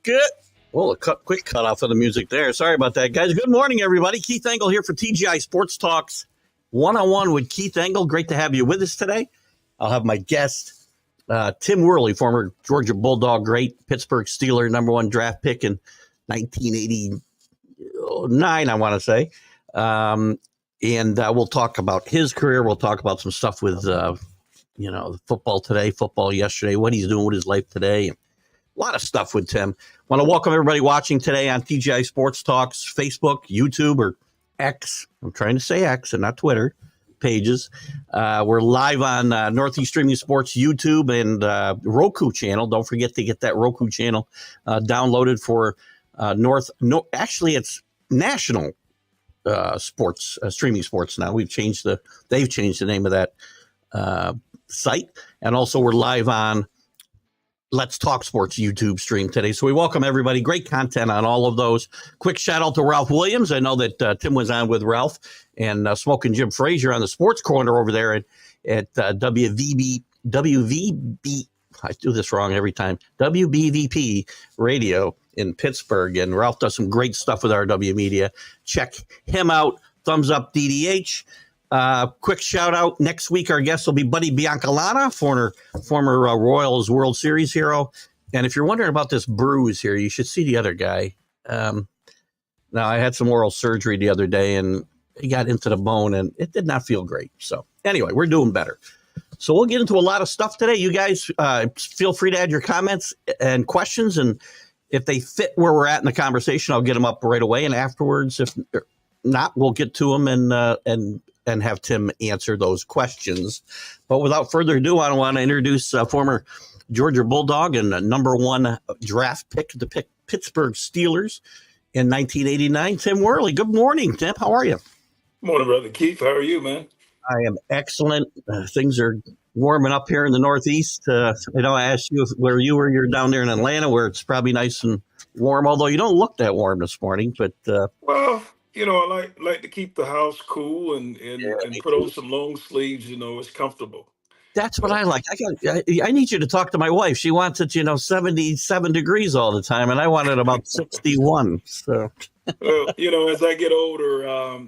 Good. Well, quick cut off of the music there. Sorry about that, guys. Good morning, everybody. Keith Engle here for TGI Sports Talks one-on-one with Keith Engle. Great to have you with us today. I'll have my guest, Tim Worley, former Georgia Bulldog great, Pittsburgh Steeler, #1 draft pick in 1989, I want to say. And we'll talk about his career. We'll talk about some stuff with, football today, football yesterday, what he's doing with his life today. A lot of stuff with Tim. Want to welcome everybody watching today on TGI Sports Talks, Facebook, YouTube, or X. I'm trying to say X and not Twitter pages. We're live on Northeast Streaming Sports YouTube and Roku channel. Don't forget to get that Roku channel downloaded for actually, it's national sports, streaming sports now. They've changed the name of that site. And also we're live on Let's Talk Sports YouTube stream today. So we welcome everybody. Great content on all of those. Quick shout out to Ralph Williams. I know that Tim was on with Ralph and Smoking Jim Frazier on the sports corner over there at WVB. I do this wrong every time. WBVP Radio in Pittsburgh. And Ralph does some great stuff with RW Media. Check him out. Thumbs up DDH. Quick shout out. Next week, our guest will be Buddy Biancalana, former Royals World Series hero. And if you're wondering about this bruise here, you should see the other guy. Now, I had some oral surgery the other day, and he got into the bone, and it did not feel great. So anyway, we're doing better. So we'll get into a lot of stuff today. You guys feel free to add your comments and questions, and if they fit where we're at in the conversation, I'll get them up right away. And afterwards, if not, we'll get to them and have Tim answer those questions. But without further ado, I want to introduce former Georgia Bulldog and #1 draft pick to pick Pittsburgh Steelers in 1989, Tim Worley. Good morning, Tim. How are you? Morning, Brother Keith. How are you, man? I am excellent. Things are warming up here in the Northeast. I asked you where you were. You're down there in Atlanta, where it's probably nice and warm, although you don't look that warm this morning. But well, I like to keep the house cool and put on some long sleeves. It's comfortable. That's what I like. I need you to talk to my wife. She wants it, 77 degrees all the time, and I want it about 61. So, well, as I get older, I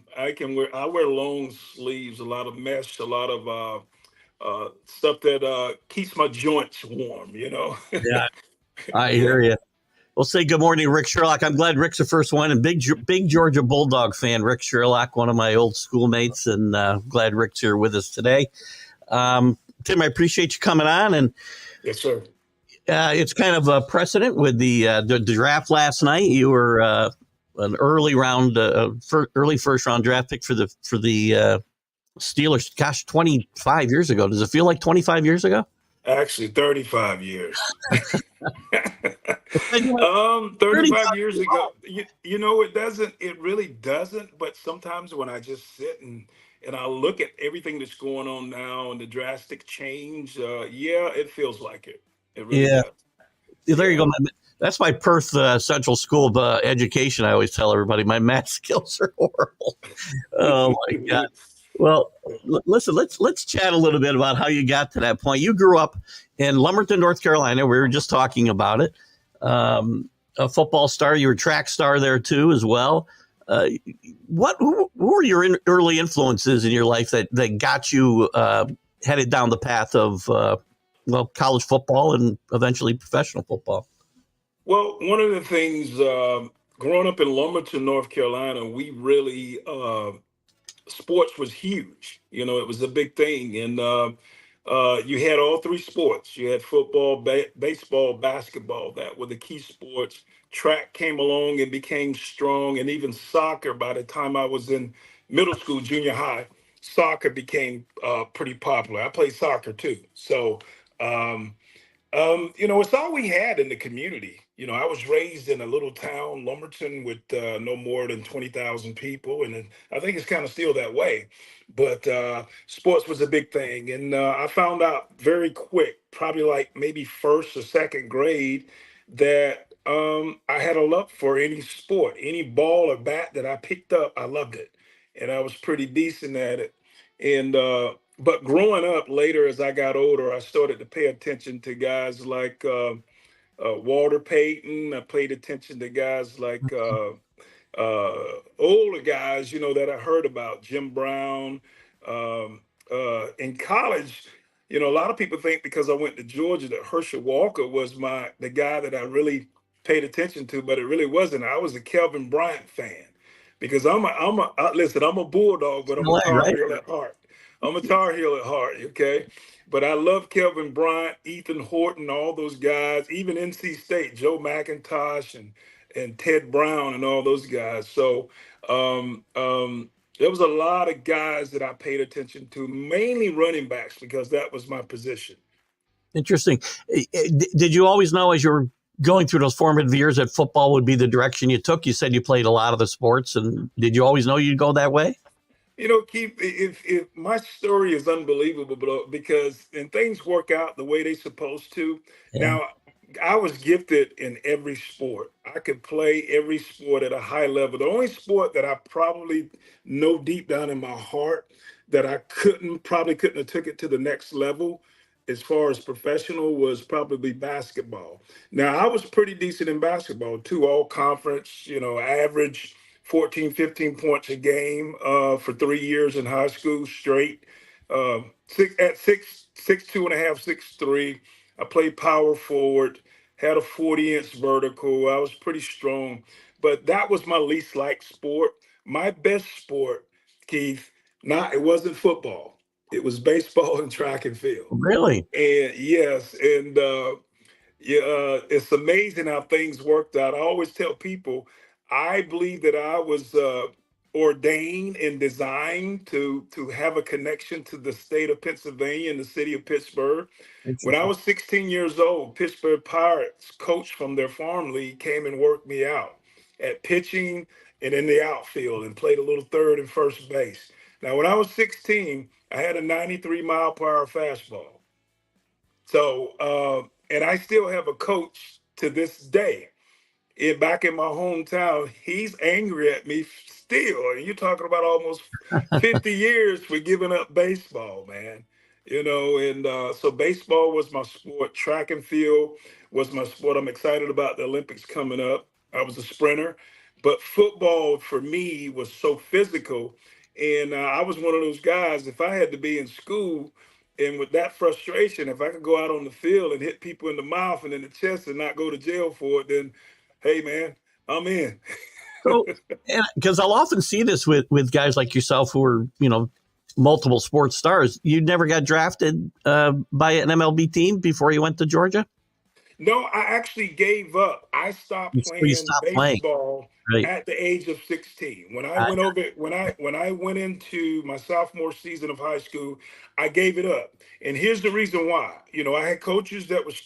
wear long sleeves, a lot of mesh, a lot of stuff that keeps my joints warm. Yeah, I hear you. We'll say good morning, Rick Sherlock. I'm glad Rick's the first one, and big Georgia Bulldog fan, Rick Sherlock, one of my old schoolmates, and glad Rick's here with us today. Tim, I appreciate you coming on. And yes, sir. It's kind of a precedent with the draft last night. You were an early first round draft pick for the Steelers. Gosh, 25 years ago. Does it feel like 25 years ago? Actually, 35 years. 35 years ago. It doesn't. It really doesn't. But sometimes when I just sit and I look at everything that's going on now and the drastic change, it feels like it. It really does. There you go. That's my Perth Central School of Education. I always tell everybody my math skills are horrible. Oh my God. Well, listen, let's chat a little bit about how you got to that point. You grew up in Lumberton, North Carolina. We were just talking about it. A football star. You were a track star there too, as well. Who were your early influences in your life that got you headed down the path of college football and eventually professional football? Well, one of the things growing up in Lumberton, North Carolina, we really sports was huge. It was a big thing, and you had all three sports. You had football, baseball, basketball. That were the key sports. Track came along and became strong, and even soccer. By the time I was in middle school, junior high, soccer became pretty popular. I played soccer too. So, it's all we had in the community. I was raised in a little town, Lumberton, with no more than 20,000 people. And I think it's kind of still that way. But sports was a big thing. And I found out very quick, probably like maybe first or second grade, that I had a love for any sport, any ball or bat that I picked up. I loved it. And I was pretty decent at it. And but growing up later, as I got older, I started to pay attention to guys like Walter Payton. I paid attention to guys like older guys, that I heard about, Jim Brown. In college, a lot of people think because I went to Georgia that Herschel Walker was the guy that I really paid attention to, but it really wasn't. I was a Kelvin Bryant fan because listen, I'm a Bulldog, but I'm a LA, Tar right? Heel at heart. I'm a Tar Heel at heart, okay? But I love Kelvin Bryant, Ethan Horton, all those guys, even NC State, Joe McIntosh and Ted Brown and all those guys. So there was a lot of guys that I paid attention to, mainly running backs because that was my position. Interesting. Did you always know as you were going through those formative years that football would be the direction you took? You said you played a lot of the sports, and did you always know you'd go that way? Keith, if my story is unbelievable, because and things work out the way they're supposed to. Yeah, Now, I was gifted in every sport. I could play every sport at a high level. The only sport that I probably know deep down in my heart that I probably couldn't have took it to the next level as far as professional was probably basketball. Now, I was pretty decent in basketball too, all conference, average 14, 15 points a game for 3 years in high school straight. Six, 2.5, 6'3". I played power forward, had a 40-inch vertical. I was pretty strong, but that was my least liked sport. My best sport, Keith, it wasn't football. It was baseball and track and field. really. And yes, and yeah, it's amazing how things worked out. I always tell people, I believe that I was ordained and designed to have a connection to the state of Pennsylvania and the city of Pittsburgh. When I Interesting. was 16 years old, Pittsburgh Pirates coach from their farm league came and worked me out at pitching and in the outfield and played a little third and first base. Now, when I was 16, I had a 93-mile-per-hour fastball. So, and I still have a coach to this day back in my hometown. He's angry at me still. And you're talking about almost 50 years for giving up baseball, man. And so baseball was my sport. Track and field was my sport. I'm excited about the Olympics coming up. I was a sprinter, but football for me was so physical. And I was one of those guys, if I had to be in school, and with that frustration, if I could go out on the field and hit people in the mouth and in the chest and not go to jail for it, then hey man, I'm in. So, because I'll often see this with guys like yourself who are, multiple sports stars. You never got drafted by an MLB team before you went to Georgia? No, I actually gave up. I stopped So you playing stopped playing, baseball right? at the age of 16. When I I, went over when I went into my sophomore season of high school, I gave it up. And here's the reason why. I had coaches that was,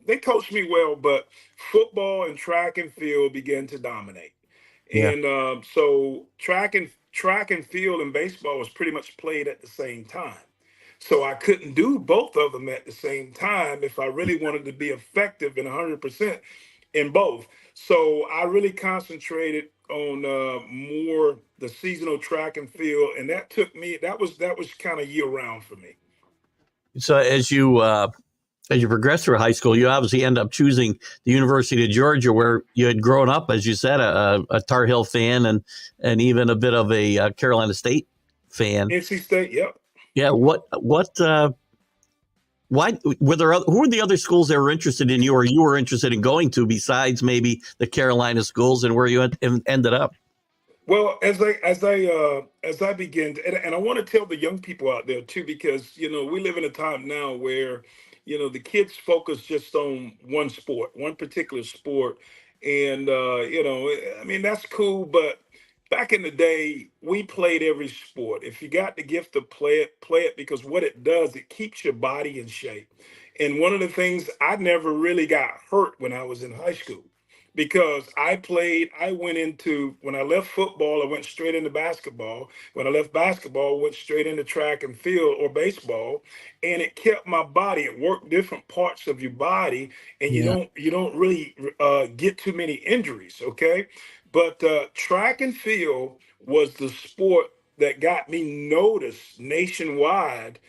they coached me well, but football and track and field began to dominate. yeah. And so track and field and baseball was pretty much played at the same time. So I couldn't do both of them at the same time if I really wanted to be effective and 100% in both. So I really concentrated on more the seasonal track and field, and that took me. That was kind of year round for me. So as you progress through high school, you obviously end up choosing the University of Georgia, where you had grown up, as you said, a Tar Heel fan and even a bit of a Carolina State fan. NC State, yep. Yeah. Why were there? Who were the other schools that were interested in you, or you were interested in going to, besides maybe the Carolina schools, and where you ended up? Well, as I begin, and I want to tell the young people out there too, because we live in a time now where the kids focus just on one sport, one particular sport, and I mean that's cool, but back in the day, we played every sport. If you got the gift to play it because what it does, it keeps your body in shape. And one of the things I never really got hurt when I was in high school because I went into, when I left football, I went straight into basketball. When I left basketball, I went straight into track and field or baseball, and it kept my body. It worked different parts of your body, and you Yeah. don't really get too many injuries. Okay, but track and field was the sport that got me noticed nationwide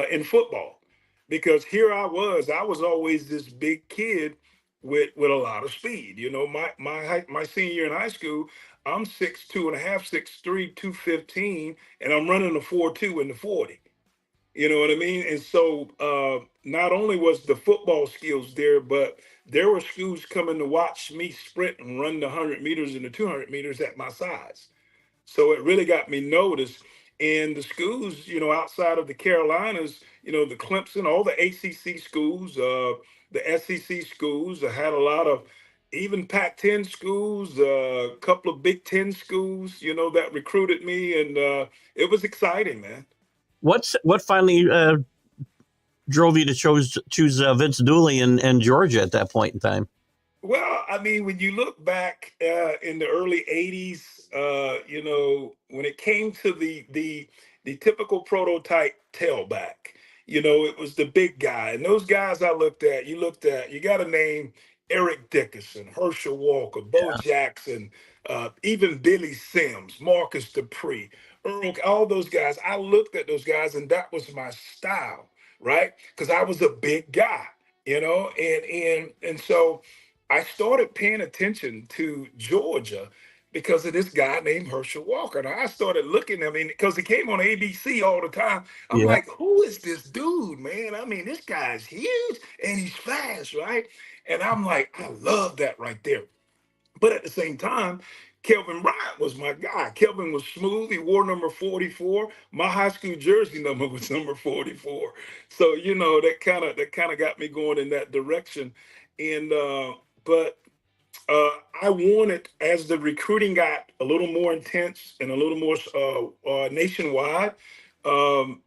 in football because here I was always this big kid with a lot of speed. You know, my senior year in high school, I'm 6'2.5", 6'3", 215, and I'm running a 4.2 in the 40. You know what I mean? And so not only was the football skills there, but there were schools coming to watch me sprint and run the 100 meters and the 200 meters at my size. So it really got me noticed. And the schools, you know, outside of the Carolinas, you know, the Clemson, all the ACC schools, the SEC schools, I had a lot of even Pac-10 schools, a couple of Big Ten schools, you know, that recruited me, and it was exciting, man. What finally drove you to choose Vince Dooley and Georgia at that point in time? Well, I mean, when you look back in the early '80s, you know, when it came to the typical prototype tailback, you know, it was the big guy, and those guys I looked at. You got to name Eric Dickerson, Herschel Walker, Bo Jackson, even Billy Sims, Marcus Dupree, Earl, all those guys. I looked at those guys, and that was my style, right? Because I was a big guy, you know, and so. I started paying attention to Georgia because of this guy named Herschel Walker. And I started looking at him because he came on ABC all the time. I'm Yeah. like, who is this dude, man? I mean, this guy's huge and he's fast, right? And I'm like, I love that right there. But at the same time, Kelvin Bryant was my guy. Kelvin was smooth. He wore number 44. My high school jersey number was number 44. So, you know, that kind of got me going in that direction. And but I wanted, as the recruiting got a little more intense and a little more nationwide, um,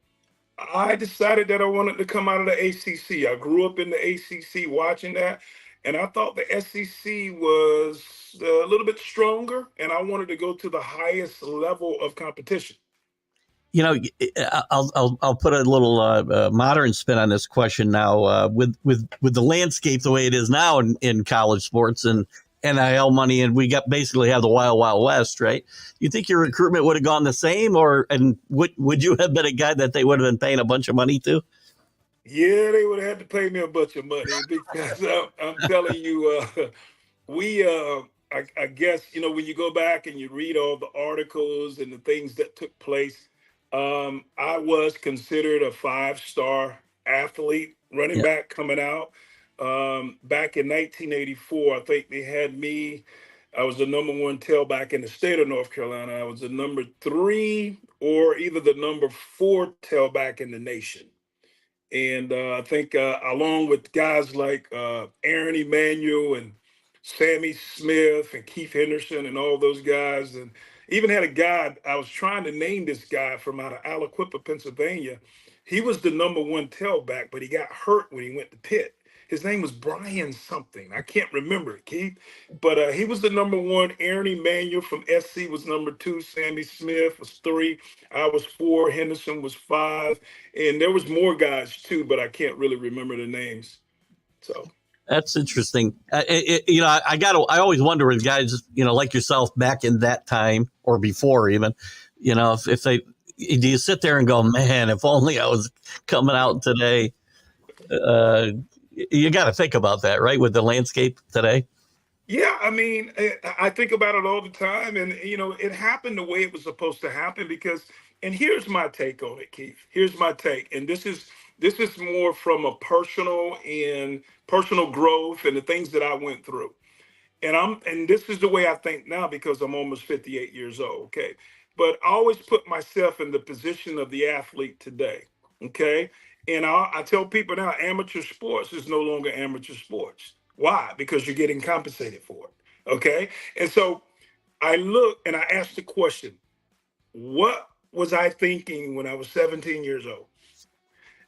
I decided that I wanted to come out of the ACC. I grew up in the ACC watching that, and I thought the SEC was a little bit stronger, and I wanted to go to the highest level of competition. You know, I'll put a little modern spin on this question now. With the landscape the way it is now in college sports and NIL money, and we got basically have the wild west, right? You think your recruitment would have gone the same, and would you have been a guy that they would have been paying a bunch of money to? Yeah, they would have had to pay me a bunch of money because I'm telling you, we I guess, you know, when you go back and you read all the articles and the things that took place, I was considered a five-star athlete, running Yeah, back coming out. Back in 1984, I think they had me. I was the number one tailback in the state of North Carolina. I was the number three or either the number four tailback in the nation. And I think along with guys like Aaron Emanuel and Sammy Smith and Keith Henderson and all those guys, and even had a guy, I was trying to name this guy from out of Aliquippa, Pennsylvania. He was the number one tailback, but he got hurt when he went to Pitt. His name was Brian something. I can't remember it, Keith. But he was the number one. Aaron Emanuel from SC was number two. Sammy Smith was three. I was four. Henderson was five, and there was more guys too, but I can't really remember the names. So that's interesting. I always wonder with guys, like yourself back in that time or before even, if they do you sit there and go, man, if only I was coming out today. You got to think about that, right? With the landscape today. yeah, I mean, I think about it all the time, and you know, it happened the way it was supposed to happen because. And here's my take on it, Keith. Here's my take, and this is more from a personal growth and the things that I went through. And this is the way I think now because I'm almost 58 years old, okay? But I always put myself in the position of the athlete today, okay? And I tell people now, amateur sports is no longer amateur sports. Why? Because you're getting compensated for it, okay? And so I look and I ask the question, what was I thinking when I was 17 years old?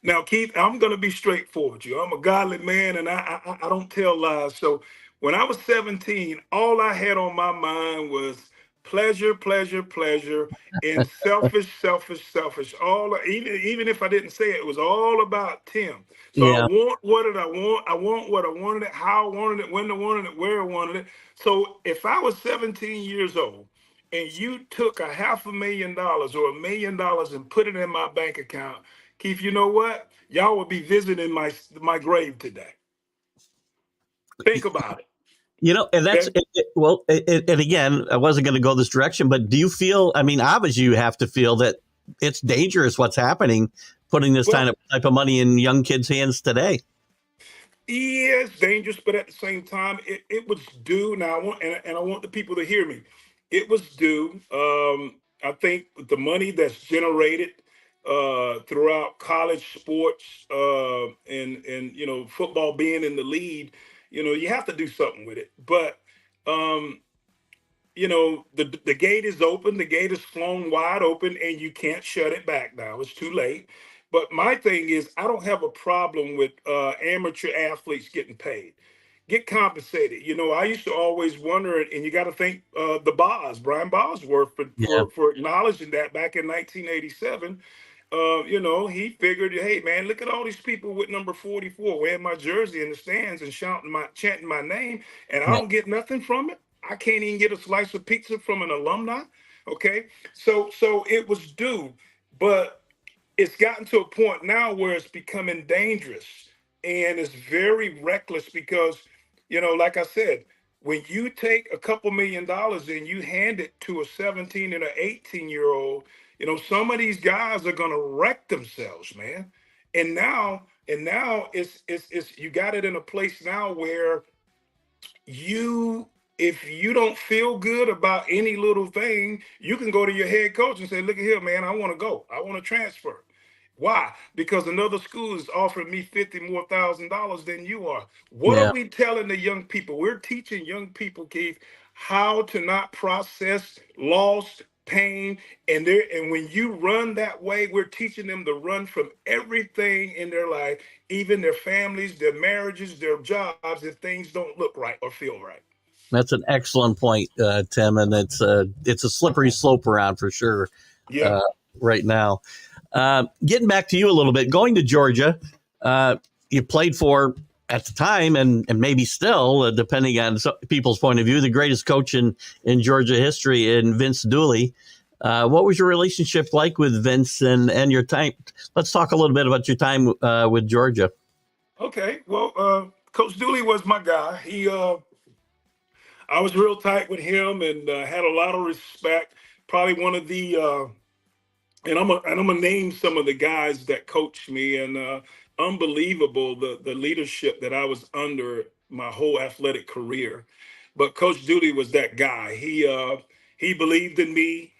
Now, Keith, I'm going to be straightforward with you. I'm a godly man, and I don't tell lies. So, when I was 17, all I had on my mind was pleasure, pleasure, pleasure, and selfish, selfish, selfish. All even if I didn't say it, it was all about Tim. So I Yeah. want what did I want? I want what I wanted it, how I wanted it, when I wanted it, where I wanted it. So if I was 17 years old and you took a $500,000 or $1 million and put it in my bank account, Keith, you know what? Y'all will be visiting my grave today. Think about it. And that's Okay. and again, I wasn't going to go this direction, but do you feel? I mean, obviously, you have to feel that it's dangerous what's happening, putting this Well, type of money in young kids' hands today. yeah, it's dangerous, but at the same time, it was due. Now, I want the people to hear me. It was due. I think the money that's generated throughout college sports and football being in the lead, you have to do something with it. But um, the gate is open, the gate is flown wide open, and you can't shut it back now. It's too late. But my thing is, I don't have a problem with amateur athletes getting paid, get compensated. I used to always wonder, and you got to thank Brian Bosworth Yeah, for acknowledging that back in 1987. He figured, hey man, look at all these people with number 44 wearing my jersey in the stands and chanting my name, and I yeah, don't get nothing from it. I can't even get a slice of pizza from an alumni. Okay, so it was due, but it's gotten to a point now where it's becoming dangerous and it's very reckless because, like I said, when you take a couple $1 million and you hand it to a 17 and an 18-year-old, some of these guys are gonna wreck themselves, man. And now it's you got it in a place now where you if you don't feel good about any little thing, you can go to your head coach and say, look at here, man, I want to go. I want to transfer. Why? Because another school is offering me 50 more $1,000 than you are. What are yeah. we telling the young people? We're teaching young people, Keith, how to not process loss, pain, and when you run that way, we're teaching them to run from everything in their life, even their families, their marriages, their jobs, if things don't look right or feel right. That's an excellent point, Tim, and it's a slippery slope around for sure Yeah. uh, right now. Getting back to you a little bit, going to Georgia, you played for at the time and maybe still, depending on people's point of view, the greatest coach in Georgia history, in Vince Dooley. What was your relationship like with Vince and your time? Let's talk a little bit about your time with Georgia. Okay. Well, Coach Dooley was my guy. I was real tight with him and had a lot of respect. Probably one of the and I'm gonna name some of the guys that coached me, and unbelievable the leadership that I was under my whole athletic career. But Coach Dooley was that guy. He believed in me.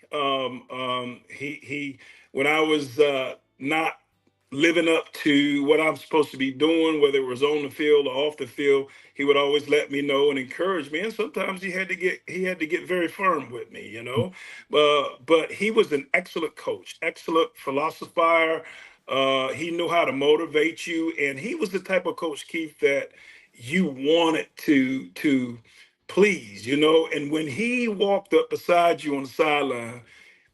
He when I was not living up to what I'm supposed to be doing, whether it was on the field or off the field, he would always let me know and encourage me. And sometimes he had to get very firm with me. But he was an excellent coach, excellent philosopher. He knew how to motivate you, and he was the type of coach, Keith, that you wanted to please. And when he walked up beside you on the sideline,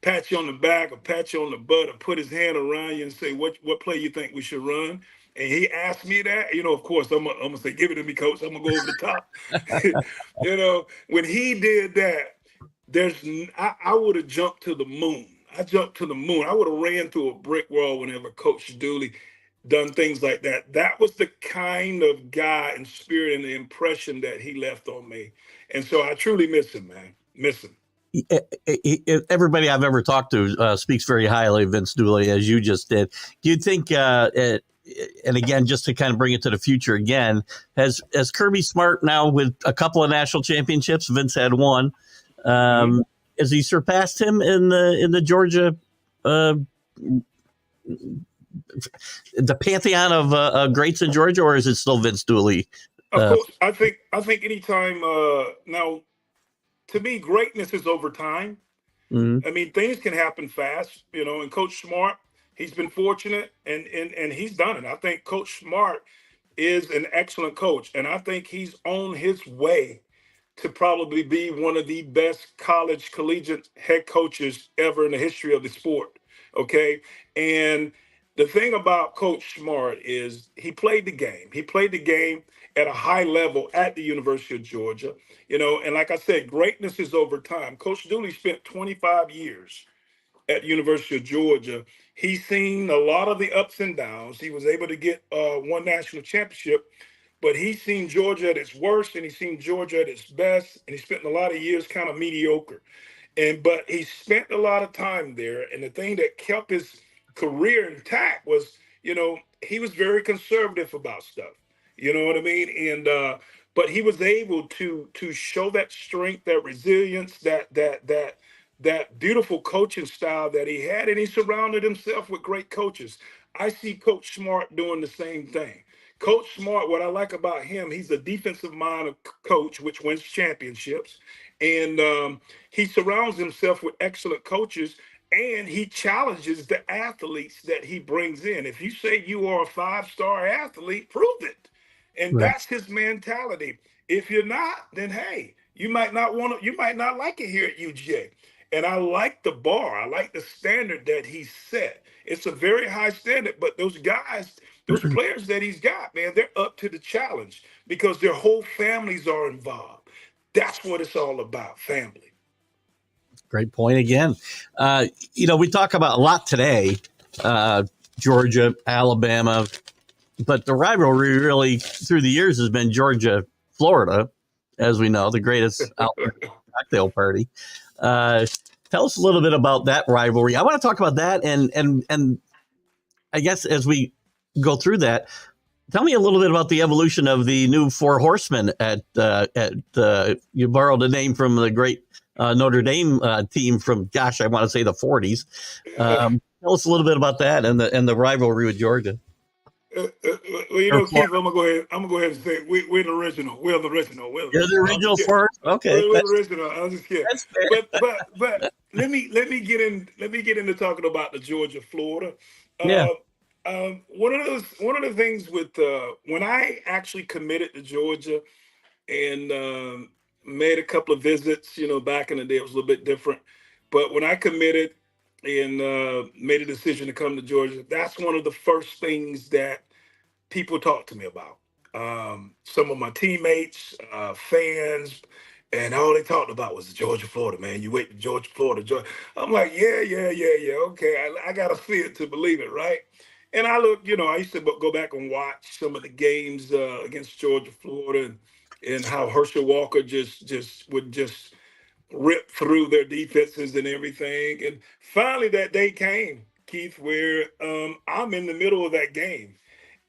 pat you on the back or pat you on the butt or put his hand around you and say, what play you think we should run? And he asked me that, of course, I'm gonna say, give it to me, coach. I'm gonna go over the top. When he did that, I would have jumped to the moon. I jumped to the moon. I would have ran through a brick wall whenever Coach Dooley done things like that. That was the kind of guy and spirit and the impression that he left on me. And so I truly miss him, man. Miss him. Everybody I've ever talked to speaks very highly of Vince Dooley, as you just did. Do you think, and again, just to kind of bring it to the future again, has Kirby Smart now with a couple of national championships? Vince had one. Mhm. Has he surpassed him in the Georgia, uh, the pantheon of greats in Georgia, or is it still Vince Dooley? Of Uh, course, I think anytime now, to me, greatness is over time. mm, I mean, things can happen fast, and Coach Smart, he's been fortunate and he's done it. I think Coach Smart is an excellent coach, and I think he's on his way to probably be one of the best college collegiate head coaches ever in the history of the sport. Okay. And the thing about Coach Smart is he played the game. He played the game at a high level at the University of Georgia, and like I said, greatness is over time. Coach Dooley spent 25 years at University of Georgia. He's seen a lot of the ups and downs. He was able to get one national championship, but he's seen Georgia at its worst and he's seen Georgia at its best, and he spent a lot of years kind of mediocre. But he spent a lot of time there, and the thing that kept his career intact was, he was very conservative about stuff. You know what I mean? And but he was able to show that strength, that resilience, that beautiful coaching style that he had, and he surrounded himself with great coaches. I see Coach Smart doing the same thing. Coach Smart, what I like about him, he's a defensive minded coach, which wins championships, and he surrounds himself with excellent coaches, and he challenges the athletes that he brings in. If you say you are a five-star athlete, prove it. And Right. that's his mentality. If you're not, then hey, you might not like it here at UGA. And I like the bar. I like the standard that he set. It's a very high standard, but those guys, those players that he's got, man, they're up to the challenge because their whole families are involved. That's what it's all about, family. Great point again. We talk about a lot today, uh, Georgia, Alabama, but the rivalry really through the years has been Georgia, Florida, as we know, the greatest out there cocktail party. Uh, Tell us a little bit about that rivalry. I want to talk about that, and I guess as we go through that, tell me a little bit about the evolution of the new Four Horsemen at you borrowed a name from the great Notre Dame team from, gosh, I want to say the 40s. Tell us a little bit about that and the rivalry with Georgia. Well, Or Keith, Florida. I'm gonna go ahead. I'm gonna go ahead and say we're the original. We're the original. We're the You're the original. I'm just original kidding. Four. Okay, We're the original. I'm just kidding. that's fair. But let me get into talking about the Georgia Florida. Yeah, One of the things with when I actually committed to Georgia and made a couple of visits. Back in the day, it was a little bit different. But when I committed and made a decision to come to Georgia, that's one of the first things that people talk to me about. Some of my teammates, fans, and all they talked about was Georgia, Florida, man. You wait to Georgia, Florida, Georgia. I'm like, yeah, yeah, yeah, yeah. Okay, I got to see it to believe it, right? And I look, I used to go back and watch some of the games against Georgia, Florida, and how Herschel Walker just would just rip through their defenses and everything. And finally, that day came, Keith, where I'm in the middle of that game,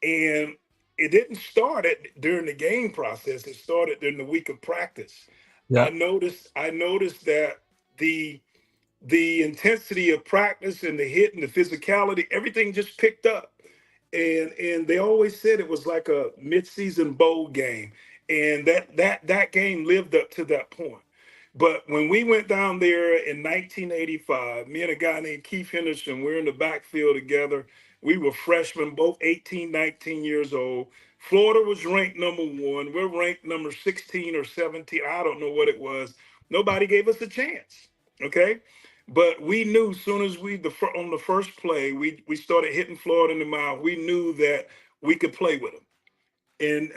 and it didn't start during the game process. It started during the week of practice. yeah. I noticed that the the intensity of practice and the hit and the physicality, everything just picked up. And they always said it was like a midseason bowl game. And that game lived up to that point. But when we went down there in 1985, me and a guy named Keith Henderson, we're in the backfield together. We were freshmen, both 18, 19 years old. Florida was ranked number one. We're ranked number 16 or 17. I don't know what it was. Nobody gave us a chance. Okay. But we knew as soon as on the first play, we started hitting Florida in the mouth. We knew that we could play with them. And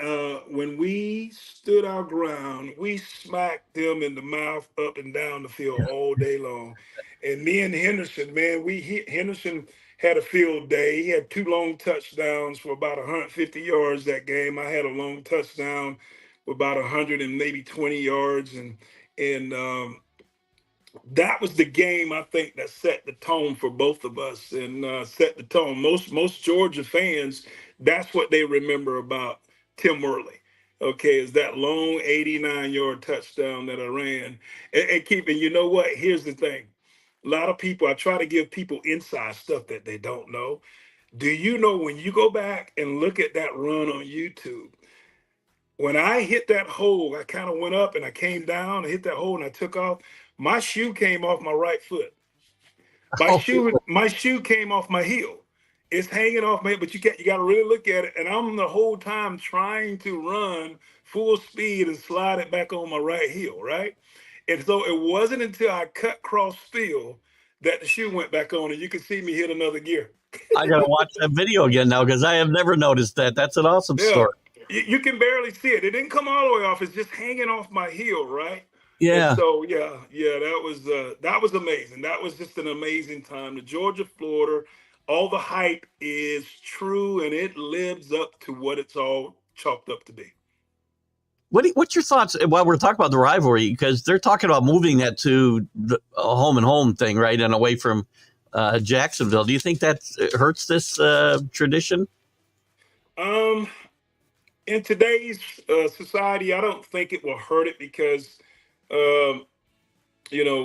when we stood our ground, we smacked them in the mouth up and down the field all day long. And me and Henderson, man, we hit Henderson had a field day. He had two long touchdowns for about 150 yards that game. I had a long touchdown with about 100 and maybe 20 yards. And that was the game I think that set the tone for both of us and set the tone. Most Georgia fans, that's what they remember about Tim Worley. Okay, is that long 89-yard touchdown that I ran. And keeping, you know what? Here's the thing. A lot of people, I try to give people inside stuff that they don't know. Do you know when you go back and look at that run on YouTube? When I hit that hole, I kind of went up and I came down, I hit that hole and I took off. My shoe came off my right foot. Oh, My shoe came off my heel. It's hanging off my, but you got to really look at it. And I'm the whole time trying to run full speed and slide it back on my right heel, right? And so it wasn't until I cut cross field that the shoe went back on, and you can see me hit another gear. I gotta watch that video again now because I have never noticed that. That's an awesome Yeah, story. you can barely see it. It didn't come all the way off. It's just hanging off my heel, right? And Yeah, so, yeah, yeah, that was amazing. That was just an amazing time. The Georgia, Florida, all the hype is true, and it lives up to what it's all chalked up to be. What's your thoughts while we're talking about the rivalry? Because they're talking about moving that to a home and home thing, right, and away from Jacksonville. Do you think that hurts this tradition? Um, in today's society, I don't think it will hurt it because, um,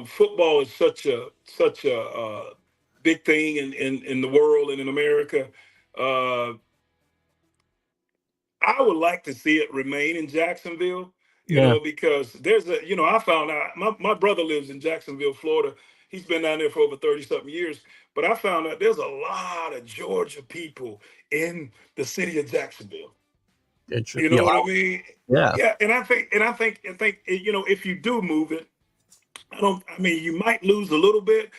football is such a big thing in the world and in America. Uh, I would like to see it remain in Jacksonville, Yeah, because I found out my brother lives in Jacksonville, Florida. He's been down there for over 30 something years. But I found out there's a lot of Georgia people in the city of Jacksonville. You know yeah, what I mean? yeah, Yeah. And I think, if you do move it, I mean, you might lose a little bit,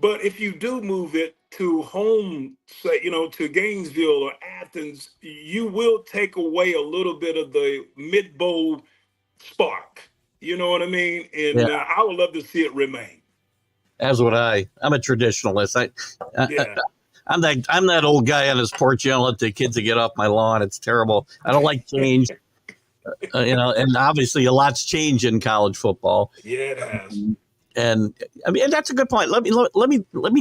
but if you do move it to home, say, to Gainesville or Athens, you will take away a little bit of the mid bowl spark. You know what I mean? yeah. And I would love to see it remain. As would I. I'm a traditionalist. I Yeah. I'm that old guy on his porch yelling at the kids to get off my lawn. It's terrible. I don't like change. And obviously a lot's changed in college football. Yeah, it has. And I mean, and that's a good point. Let me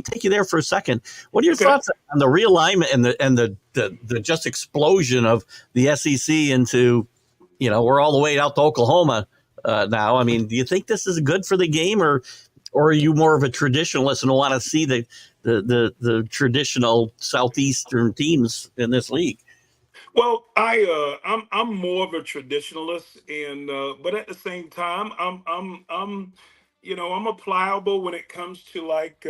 take you there for a second. What are your Okay. thoughts on the realignment and the just explosion of the SEC into, we're all the way out to Oklahoma now. I mean, do you think this is good for the game, or are you more of a traditionalist and want to see the traditional southeastern teams in this league? Well, I'm more of a traditionalist, and but at the same time, I'm a pliable when it comes to like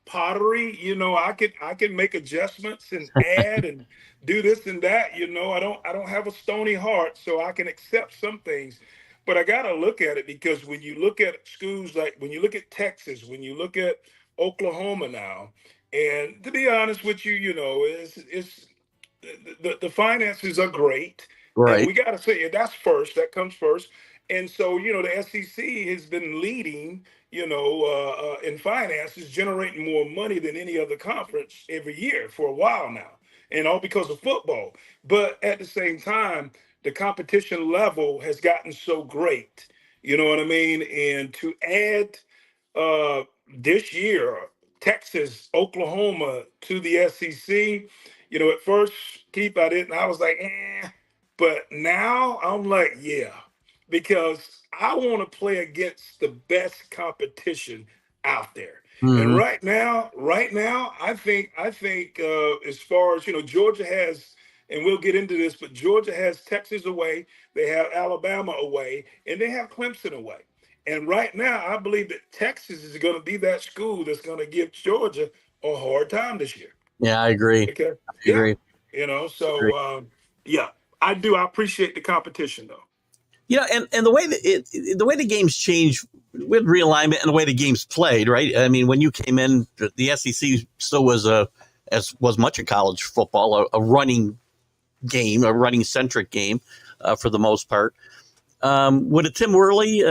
pottery. I can make adjustments and add and do this and that. I don't have a stony heart, so I can accept some things. But I got to look at it because when you look at schools like when you look at Texas, when you look at Oklahoma now, and to be honest with you, it's the finances are great, and Right. we got to say that's first. That comes first. And so the SEC has been leading, in finances, generating more money than any other conference every year for a while now, and all because of football. But at the same time, the competition level has gotten so great. You know what I mean? And to add uh, this year, Texas, Oklahoma to the SEC. At first, Keith, I didn't. I was like, but now I'm like, yeah, because I want to play against the best competition out there. And Hmm. right now, I think as far as Georgia has, and we'll get into this, but Georgia has Texas away, they have Alabama away, and they have Clemson away. And right now, I believe that Texas is going to be that school that's going to give Georgia a hard time this year. Yeah, I agree. Okay. I Yeah. agree. So yeah, I do. I appreciate the competition though. And the way the way the games change with realignment and the way the games played, right? I mean, when you came in, the SEC still was as was much of college football, a running game, a running centric game for the most part. Would a Tim Worley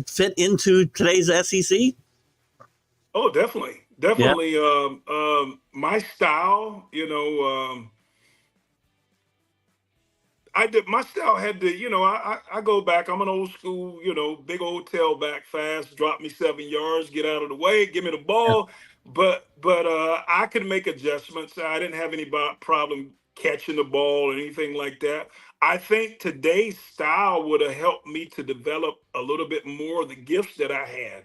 fit into today's SEC? Oh, definitely, Yeah, definitely. My style, I did my style had to, I go back. I'm an old school, big old tailback, fast, drop me 7 yards, get out of the way, give me the yeah. ball. But I could make adjustments. I didn't have any problem catching the ball or anything like that. I think today's style would have helped me to develop a little bit more of the gifts that I had,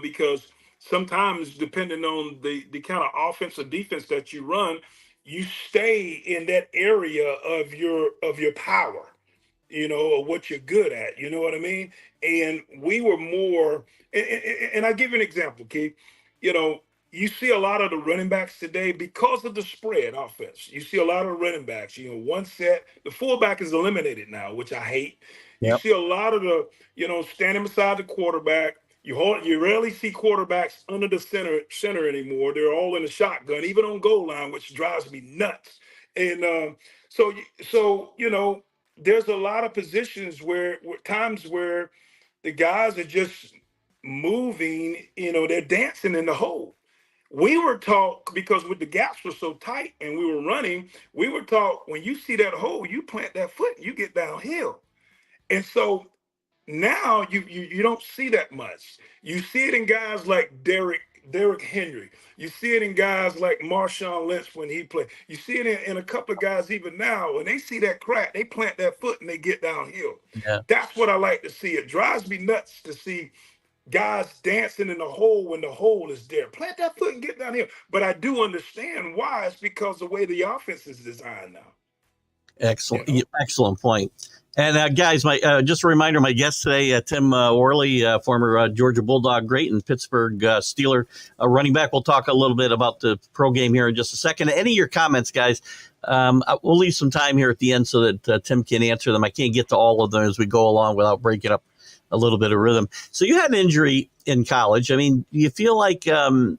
because sometimes depending on the kind of offense or defense that you run, you stay in that area of your power, or what you're good at. You know what I mean? And we were more, and I give you an example, Keith. You know, you see a lot of the running backs today because of the spread offense. You see a lot of running backs, one set, the fullback is eliminated now, which I hate. You Yep. see a lot of standing beside the quarterback. You rarely see quarterbacks under the center anymore. They're all in the shotgun, even on goal line, which drives me nuts. And so there's a lot of positions where times where the guys are just moving, they're dancing in the hole. We were taught, because with the gaps were so tight and we were running, we were taught when you see that hole, you plant that foot and you get downhill. And so now you don't see that much. You see it in guys like Derrick Henry. You see it in guys like Marshawn Lynch when he played. You see it in a couple of guys even now. When they see that crack, they plant that foot and they get downhill. Yeah. That's what I like to see. It drives me nuts to see guys dancing in the hole when the hole is there. Plant that foot and get down here. But I do understand why. It's because the way the offense is designed now. Excellent, excellent point. And guys, my just a reminder, my guest today, Tim Worley, former Georgia Bulldog great and Pittsburgh Steeler running back. We'll talk a little bit about the pro game here in just a second. Any of your comments, guys, we'll leave some time here at the end so that Tim can answer them. I can't get to all of them as we go along without breaking up a little bit of rhythm. So you had an injury in college. I mean, do you feel like, I mean,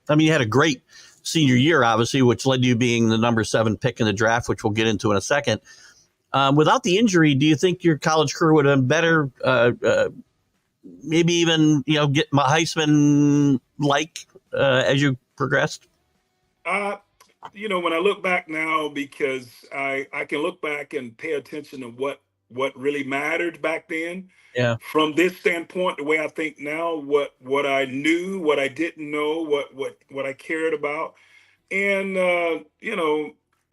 you had a great senior year, obviously, which led to you being the number 7 pick in the draft, which we'll get into in a second. Without the injury, do you think your college career would have been better? Maybe even, get my Heisman as you progressed? When I look back now, because I can look back and pay attention to what really mattered back then. Yeah. From this standpoint, the way I think now, what I knew, what I didn't know, what I cared about, and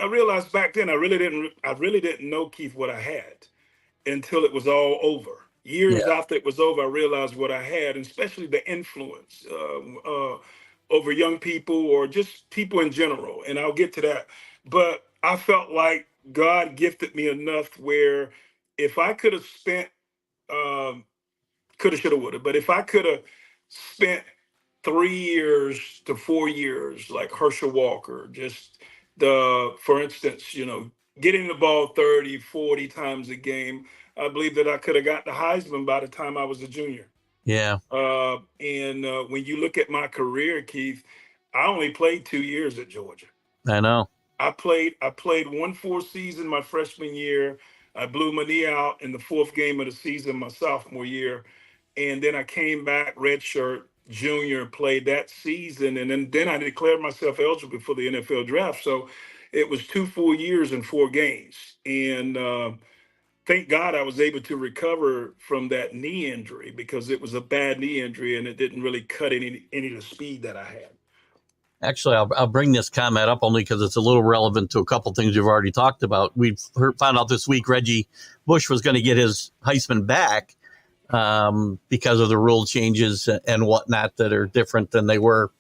I realized back then I really didn't know, Keith, what I had until it was all over. Years after it was over, I realized what I had, and especially the influence over young people or just people in general. And I'll get to that. But I felt like God gifted me enough where if I could have spent, coulda, shoulda, woulda, but if I could have spent 3 years to 4 years like Herschel Walker, just for instance, getting the ball 30, 40 times a game, I believe that I could have got the Heisman by the time I was a junior. Yeah. And when you look at my career, Keith, I only played 2 years at Georgia. I know. I played 1 full season my freshman year. I blew my knee out in the 4th game of the season my sophomore year. And then I came back redshirt junior, played that season. And then I declared myself eligible for the NFL draft. So it was 2 full years and 4 games. And thank God I was able to recover from that knee injury, because it was a bad knee injury and it didn't really cut any of the speed that I had. Actually, I'll bring this comment up only because it's a little relevant to a couple things we've already talked about. We've found out this week Reggie Bush was going to get his Heisman back because of the rule changes and whatnot that are different than they were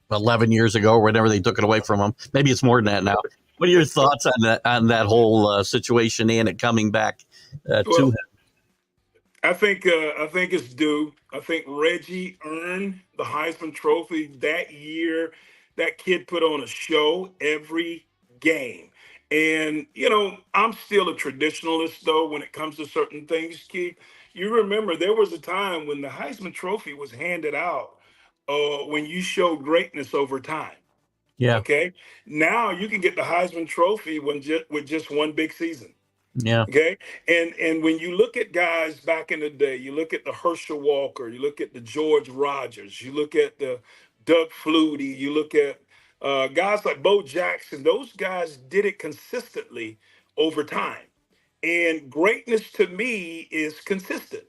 11 years ago or whenever they took it away from him. Maybe it's more than that now. What are your thoughts on that whole situation and it coming back to him? I think it's due. I think Reggie earned the Heisman Trophy that year. That kid put on a show every game. And, I'm still a traditionalist, though, when it comes to certain things, Keith. You remember there was a time when the Heisman Trophy was handed out when you showed greatness over time. Yeah. Okay. Now you can get the Heisman Trophy with just one big season. Yeah. Okay. And when you look at guys back in the day, you look at the Herschel Walker, you look at the George Rogers, you look at the Doug Flutie, you look at guys like Bo Jackson. Those guys did it consistently over time. And greatness to me is consistent.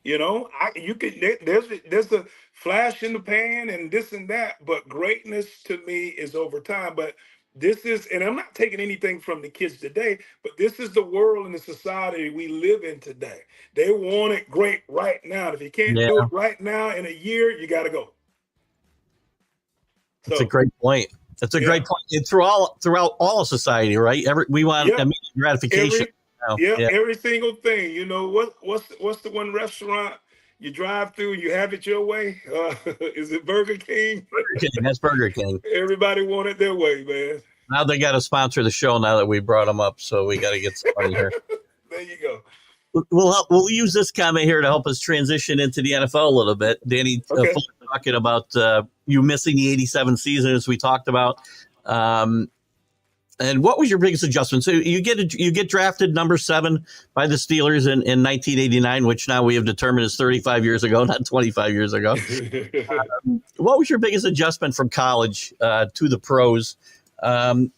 There's a flash in the pan and this and that, but greatness to me is over time. But this is, and I'm not taking anything from the kids today, but this is the world and the society we live in today. They want it great right now. If you can't do it right now in a year, you got to go. That's a great point. That's a great point. And throughout all of society, right? We want immediate gratification. Every single thing. What's the one restaurant you drive through and you have it your way? Is it Burger King? Burger King. That's Burger King. Everybody want it their way, man. Now they got to sponsor the show now that we brought them up, so we got to get some money here. There you go. We'll use this comment here to help us transition into the NFL a little bit. Danny, talking about you missing the 87 season, as we talked about. And what was your biggest adjustment? So you get drafted number 7 by the Steelers in 1989, which now we have determined is 35 years ago, not 25 years ago. What was your biggest adjustment from college to the pros, and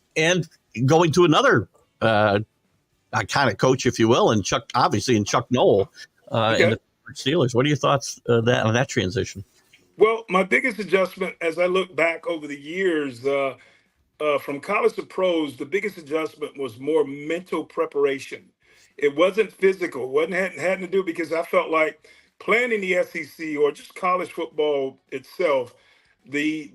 going to another iconic coach, if you will, and Chuck Noll Okay. in the Steelers? What are your thoughts on that transition? Well, my biggest adjustment as I look back over the years, from college to pros, the biggest adjustment was more mental preparation. It wasn't physical. It wasn't had to do because I felt like playing in the SEC or just college football itself, the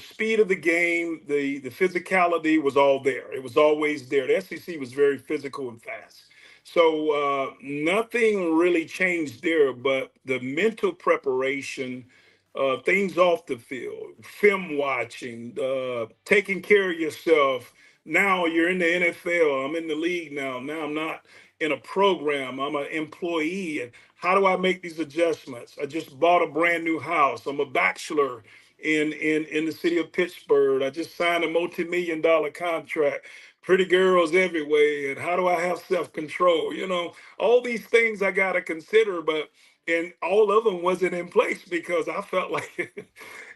speed of the game, the physicality was all there. It was always there. The SEC was very physical and fast. So nothing really changed there, but the mental preparation, things off the field, film watching, taking care of yourself. Now you're in the NFL. I'm in the league now. Now I'm not in a program. I'm an employee. And how do I make these adjustments? I just bought a brand new house. I'm a bachelor in the city of Pittsburgh. I just signed a multi-million-dollar contract. Pretty girls everywhere. And how do I have self-control? All these things I got to consider, but and all of them wasn't in place because I felt like,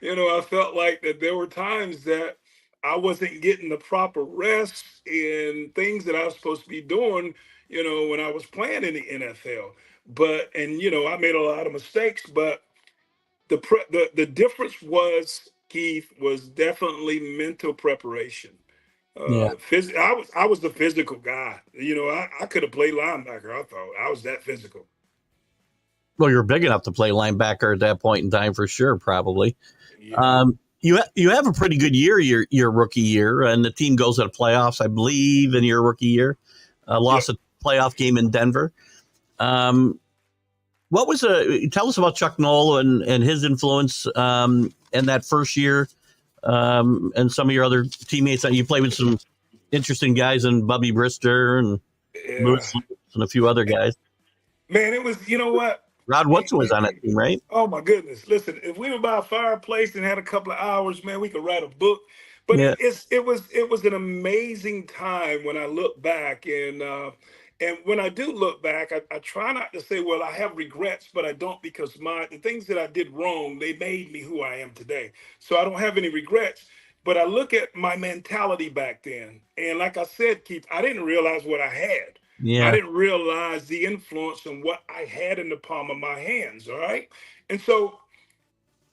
I felt like that there were times that I wasn't getting the proper rest and things that I was supposed to be doing, when I was playing in the NFL. But and I made a lot of mistakes, but the difference was, Keith, was definitely mental preparation. Yeah. I was the physical guy. I could have played linebacker. I thought I was that physical. Well, you're big enough to play linebacker at that point in time for sure, probably. Yeah. You have a pretty good year your rookie year, and the team goes to the playoffs, I believe, in your rookie year. Lost Yep. a playoff game in Denver. What was tell us about Chuck Noll and his influence in that first year, and some of your other teammates that you played with, some interesting guys, and Bubby Brister and Yeah. Lewis and a few other guys. Man, it was, you know what? Rod Woodson was on that team, right? Oh my goodness. Listen, if we were by a fireplace and had a couple of hours, man, we could write a book. But Yeah. it was an amazing time when I look back, and when I do look back, I try not to say, well, I have regrets, but I don't, because the things that I did wrong, they made me who I am today. So I don't have any regrets. But I look at my mentality back then, and like I said, Keith, I didn't realize what I had. I Yeah. didn't realize the influence and what I had in the palm of my hands. All right. And so,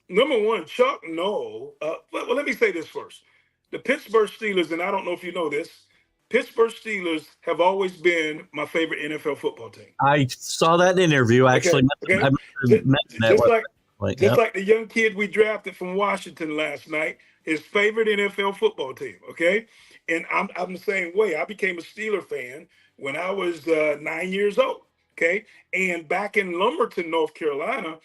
number one, Chuck Noll. Well, let me say this first. The Pittsburgh Steelers, and I don't know if you know this, Pittsburgh Steelers have always been my favorite NFL football team. I saw that interview. I Okay. actually Okay. I Just, mentioned that just one. like Like, just yep. like the young kid we drafted from Washington last night, his favorite NFL football team. Okay, and I'm the same way. I became a Steeler fan when I was 9 years old. Okay, and back in Lumberton, North Carolina,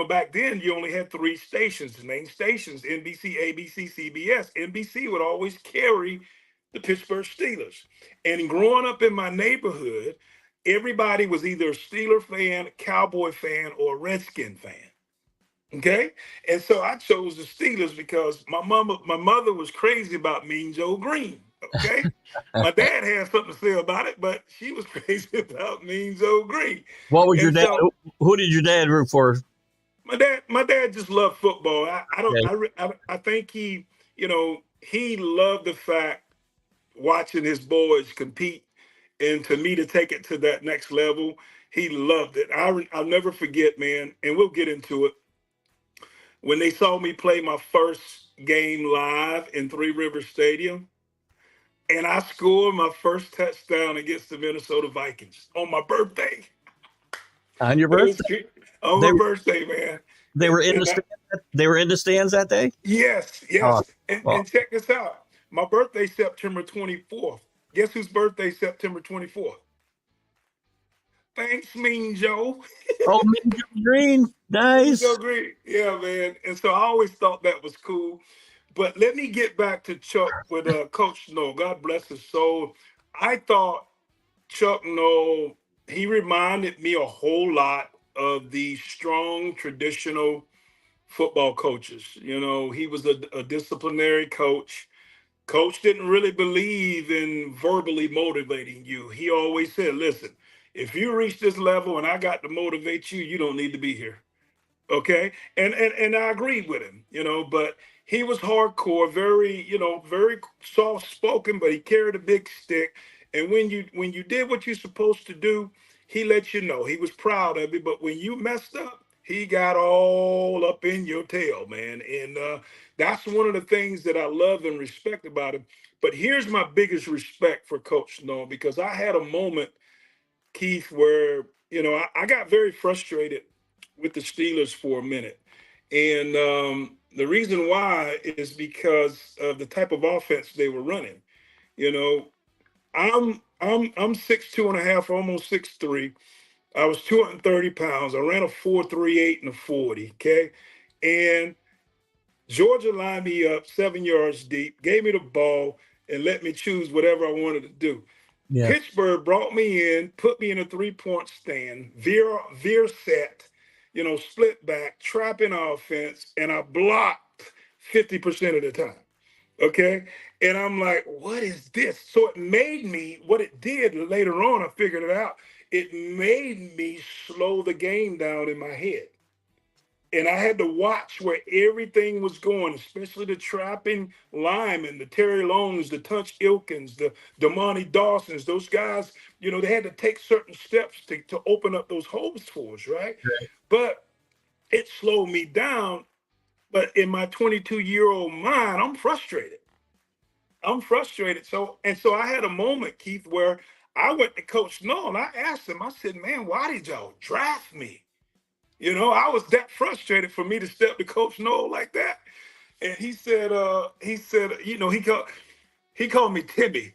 back then you only had three stations, the main stations: NBC, ABC, CBS. NBC would always carry the Pittsburgh Steelers. And growing up in my neighborhood, everybody was either a Steeler fan, Cowboy fan, or a Redskin fan. Okay. And so I chose the Steelers because my mother was crazy about Mean Joe Green. Okay. My dad had something to say about it, but she was crazy about Mean Joe Green. What was your And dad? so Who did your dad root for? my dad just loved football. I don't Okay. I think he loved the fact watching his boys compete, and to me to take it to that next level, he loved it. I'll never forget, man, and we'll get into it, when they saw me play my first game live in Three Rivers Stadium, and I scored my first touchdown against the Minnesota Vikings on my birthday. On your It was birthday? on They my birthday, man. they And, were in the and stand, they were in the stands that day? yes, Oh, yes. And, well, and check this out. My birthday, September 24th. Guess whose birthday, September 24th? Thanks, Mean Joe. oh, Mean Joe Green. Mean Joe Nice. Green. Yeah, man. And so I always thought that was cool. But let me get back to Chuck with Coach Snow. God bless his soul. I thought Chuck Noll, he reminded me a whole lot of the strong traditional football coaches. He was a disciplinary coach, Coach didn't really believe in verbally motivating you. He always said, listen, if you reach this level and I got to motivate you, you don't need to be here. Okay. And I agreed with him, but he was hardcore, very, very soft spoken, but he carried a big stick. And when you did what you're supposed to do, he let you know he was proud of you. But when you messed up, he got all up in your tail, man. And that's one of the things that I love and respect about him. But here's my biggest respect for Coach Snow, because I had a moment, Keith, where I got very frustrated with the Steelers for a minute, and the reason why is because of the type of offense they were running. You know, I'm 6'2.5", almost 6'3". I was 230 pounds. I ran a 4.38 and a 40. Okay, and Georgia lined me up 7 yards deep, gave me the ball, and let me choose whatever I wanted to do. Yeah. Pittsburgh brought me in, put me in a 3-point stand, veer set, split back, trapping offense, and I blocked 50% of the time. Okay. And I'm like, what is this? So it made me, what it did later on, I figured it out. It made me slow the game down in my head. And I had to watch where everything was going, especially the trapping linemen, the Terry Loans, the Tunch Ilkins, the Damani Dawsons, those guys, they had to take certain steps to open up those holes for us, right? But it slowed me down. But in my 22-year-old mind, I'm frustrated. So I had a moment, Keith, where I went to Coach Null and I asked him, I said, man, why did y'all draft me? I was that frustrated for me to step to Coach Noel like that. And he called me Timmy.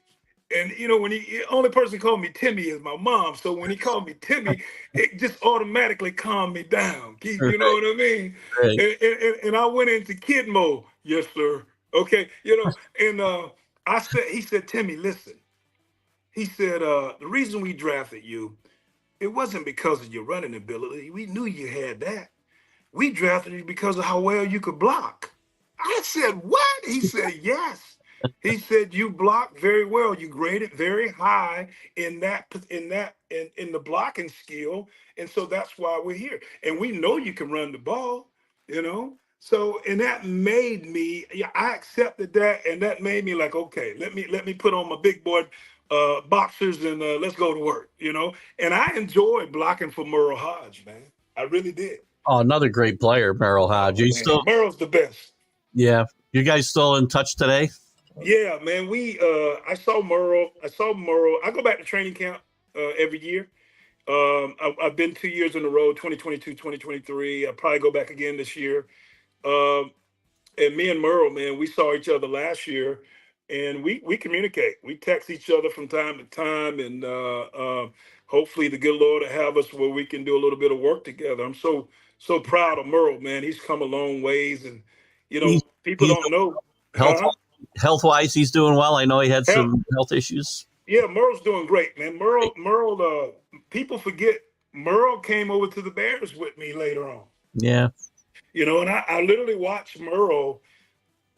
And when only person called me Timmy is my mom. So when he called me Timmy, it just automatically calmed me down. Keith, you know what I mean? Right. And I went into kid mode. Yes, sir. Okay, and he said, Timmy, listen. He said, the reason we drafted you, it wasn't because of your running ability. We knew you had that. We drafted you because of how well you could block. I said, what? He said, yes. He said, you block very well. You graded very high in the blocking skill. And so that's why we're here. And we know you can run the ball. So, and that made me, yeah, I accepted that. And that made me like, okay, let me put on my big boy boxers and let's go to work. And I enjoyed blocking for Merle Hodge, man. I really did. Oh, another great player, Merrill Hodge. You Man, still, Merle's the best. yeah. You guys still in touch today? Yeah, man. I saw Merle. I go back to training camp every year. I've been 2 years in a row, 2022, 2023. I'll probably go back again this year. Um, and me and Merle, man, we saw each other last year, and we communicate. We text each other from time to time, and hopefully the good Lord will have us where we can do a little bit of work together. I'm so proud of Merle, man. He's come a long ways, and He's, people he's don't know. health health wise, he's doing well. I know he had Hell, some health issues. yeah, Merle's doing great, man. Merle. People forget Merle came over to the Bears with me later on. Yeah. And I literally watched Merle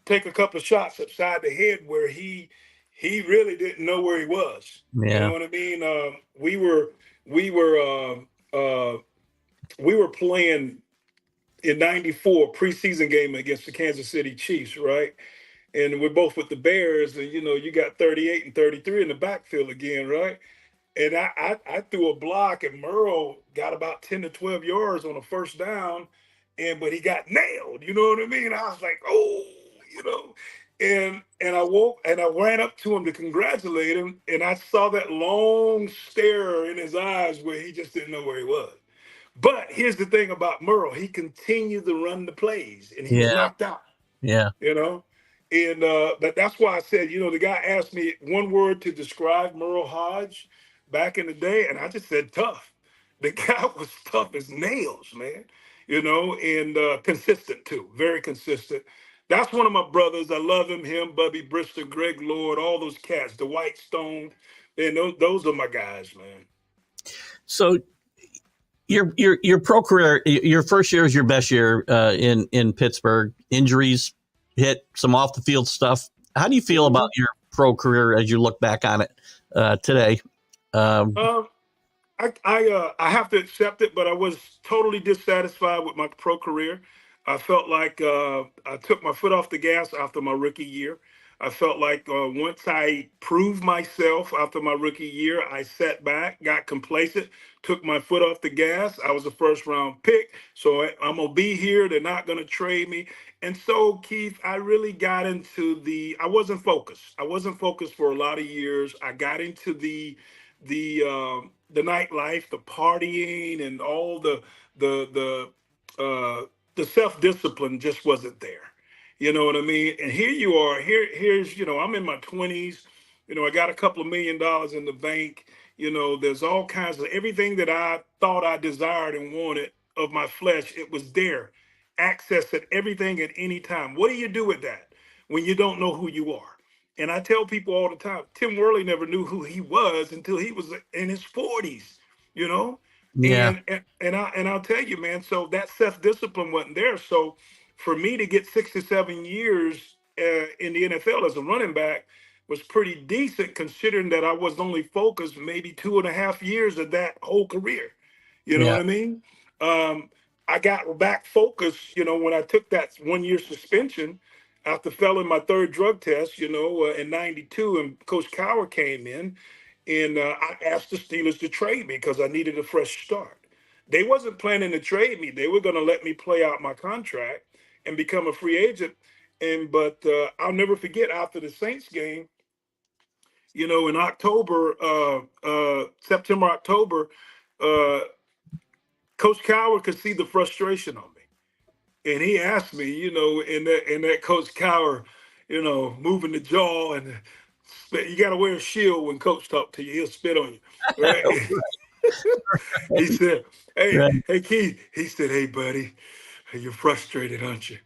take a couple of shots upside the head where he really didn't know where he was. You Yeah. know what I mean? We were playing in '94 preseason game against the Kansas City Chiefs, right? And we're both with the Bears, and you got 38 and 33 in the backfield again, right? And I threw a block, and Merle got about 10 to 12 yards on a first down, but he got nailed. You know what I mean? I was like, oh, and I woke and I ran up to him to congratulate him, and I saw that long stare in his eyes where he just didn't know where he was. But here's the thing about Merle: he continued to run the plays, and he was Yeah. knocked out. Yeah. And but that's why I said, the guy asked me one word to describe Merle Hodge back in the day, and I just said tough. The guy was tough as nails, man. And consistent too, very consistent. That's one of my brothers. I love him, Bubby Brister, Greg Lord, all those cats, the White Stone, and those are my guys, man. So your pro career, your first year is your best year in Pittsburgh. Injuries hit, some off the field stuff. How do you feel about your pro career as you look back on it today? Um, I have to accept it, but I was totally dissatisfied with my pro career. I felt like I took my foot off the gas after my rookie year. I felt like once I proved myself after my rookie year, I sat back, got complacent, took my foot off the gas. I was a first round pick, so I'm gonna be here. They're not gonna trade me. And so, Keith, I really got into I wasn't focused. I wasn't focused for a lot of years. I got into the nightlife, the partying, and all the self discipline just wasn't there. You know what I mean? And here you are. Here's I'm in my 20s. I got a couple of $1 million in the bank. There's all kinds of everything that I thought I desired and wanted of my flesh. It was there, access at everything at any time. What do you do with that when you don't know who you are? And I tell people all the time, Tim Worley never knew who he was until he was in his 40s, you know? Yeah. And I'll tell you, man, so that self-discipline wasn't there. So for me to get 67 years in the NFL as a running back was pretty decent considering that I was only focused maybe 2.5 years of that whole career. You know Yeah. what I mean? Um, I got back focused, when I took that 1 year suspension after failing my third drug test, in '92, and Coach Cowher came in, and I asked the Steelers to trade me because I needed a fresh start. They wasn't planning to trade me; they were going to let me play out my contract and become a free agent. But I'll never forget after the Saints game, in October, September, October, uh, Coach Cowher could see the frustration on me. And he asked me, in that Coach Cowher, moving the jaw and spit, you got to wear a shield when Coach talk to you. He'll spit on you, right? He said, Right. hey, Keith. He said, hey, buddy, you're frustrated, aren't you?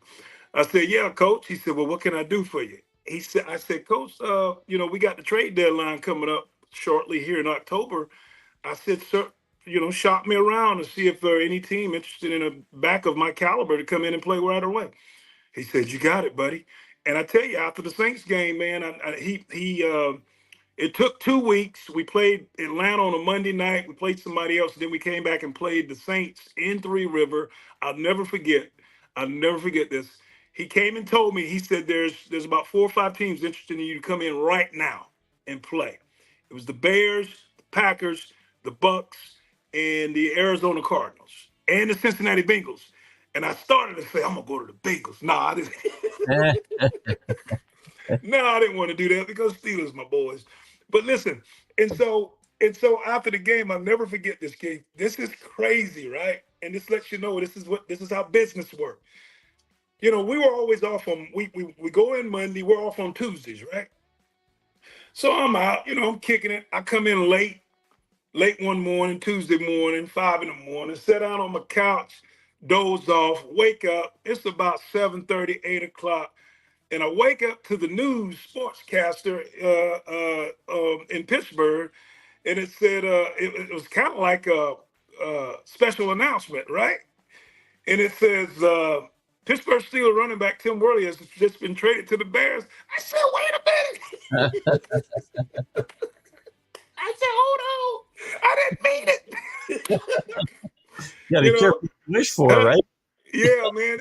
I said, yeah, Coach. He said, well, what can I do for you? I said, Coach, we got the trade deadline coming up shortly here in October. I said, sir, shop me around and see if there are any team interested in a back of my caliber to come in and play right away. He said, "You got it, buddy." And I tell you, after the Saints game, man, it took 2 weeks. We played Atlanta on a Monday night. We played somebody else. Then we came back and played the Saints in Three River. I'll never forget. I'll never forget this. He came and told me. He said, "There's about 4 or 5 teams interested in you to come in right now and play." It was the Bears, the Packers, the Bucks, and the Arizona Cardinals, and the Cincinnati Bengals. And I started to say, I'm gonna go to the Bengals. No, I didn't. No, I didn't want to do that because Steelers, my boys. But listen, and so after the game, I'll never forget this, Keith. This is crazy, right? And this lets you know this is how business works. We were always off on we go in Monday, we're off on Tuesdays, right? So I'm out, I'm kicking it. I come in late one morning, Tuesday morning, 5 in the morning, sit down on my couch, doze off, wake up. It's about 7:30, 8 o'clock. And I wake up to the news sportscaster in Pittsburgh, and it said it was kind of like a special announcement, right? And it says Pittsburgh Steelers running back Tim Worley has just been traded to the Bears. I said, wait a minute. I said, hold on, I didn't mean it. You got to you be know, careful what you wish for, right? Yeah, man,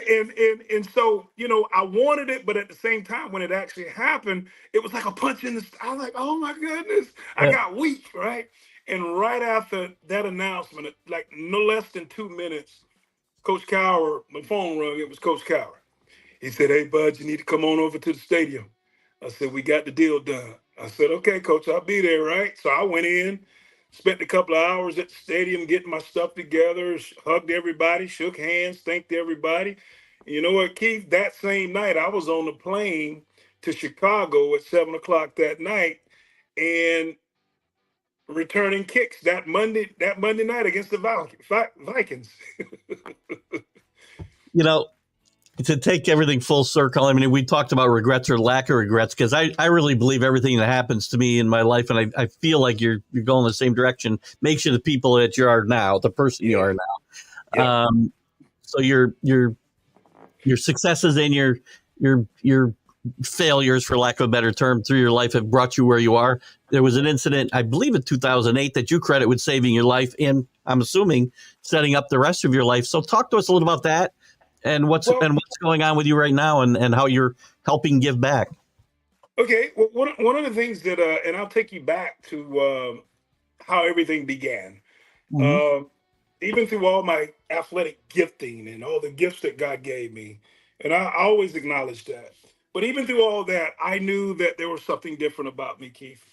and so I wanted it, but at the same time, when it actually happened, it was like a punch in the. I was like, oh my goodness, I Yeah. got weak, right? And right after that announcement, like no less than 2 minutes, Coach Cowher, my phone rang. It was Coach Cowher. He said, "Hey, bud, you need to come on over to the stadium." I said, "We got the deal done." I said, "Okay, Coach, I'll be there, right?" So I went in, spent a couple of hours at the stadium getting my stuff together, hugged everybody, shook hands, thanked everybody. And you know what, Keith? That same night, I was on the plane to Chicago at 7 o'clock that night, and returning kicks that Monday night against the Vikings. You know, to take everything full circle, I mean, we talked about regrets or lack of regrets because I really believe everything that happens to me in my life, and I feel like you're going the same direction, makes you the people that you are now, the person you are now. Yeah. So your successes and your failures, for lack of a better term, through your life have brought you where you are. There was an incident, I believe in 2008, that you credit with saving your life, and I'm assuming setting up the rest of your life. So talk to us a little about that and what's going on with you right now, and how you're helping give back. Okay, well, one of the things that, and I'll take you back to how everything began. Mm-hmm. Uh, Even through all my athletic gifting and all the gifts that God gave me, and I always acknowledge that. But even through all that, I knew that there was something different about me, Keith.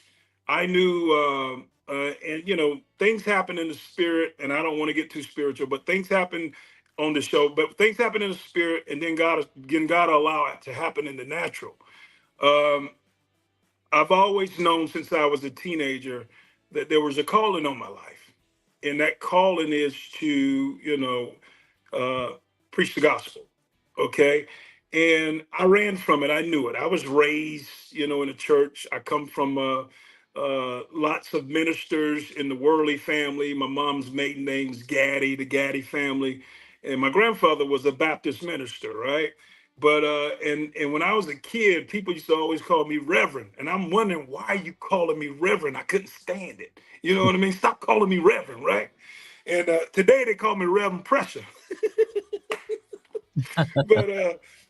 I knew, and things happen in the spirit, and I don't want to get too spiritual, but things happen on the show. But things happen in the spirit, and then God allow it to happen in the natural. Um, I've always known since I was a teenager that there was a calling on my life. And that calling is to, preach the gospel. Okay. And I ran from it. I knew it. I was raised, in a church. I come from lots of ministers in the Worley family. My mom's maiden name's Gaddy, the Gaddy family. And my grandfather was a Baptist minister, right? But and when I was a kid, people used to always call me Reverend, and I'm wondering why you calling me Reverend. I couldn't stand it. You know what I mean? Stop calling me Reverend, right? And today they call me Reverend Pressure. But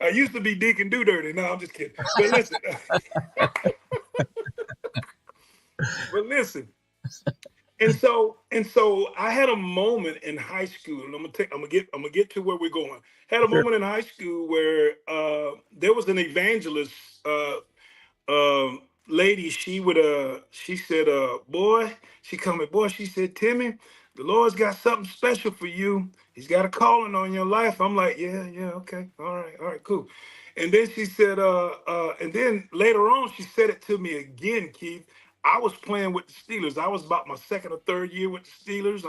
I used to be Deacon Do Dirty. No, I'm just kidding. But listen, but listen. And so I had a moment in high school, and I'm gonna get to where we're going. Had a Sure. moment in high school where there was an evangelist lady. She said, boy, she come in, boy, she said, Timmy, the Lord's got something special for you. He's got a calling on your life. I'm like, yeah, okay, all right, cool. And then she said, and then later on, she said it to me again, Keith. I was playing with the Steelers. I was about my second or third year with the Steelers.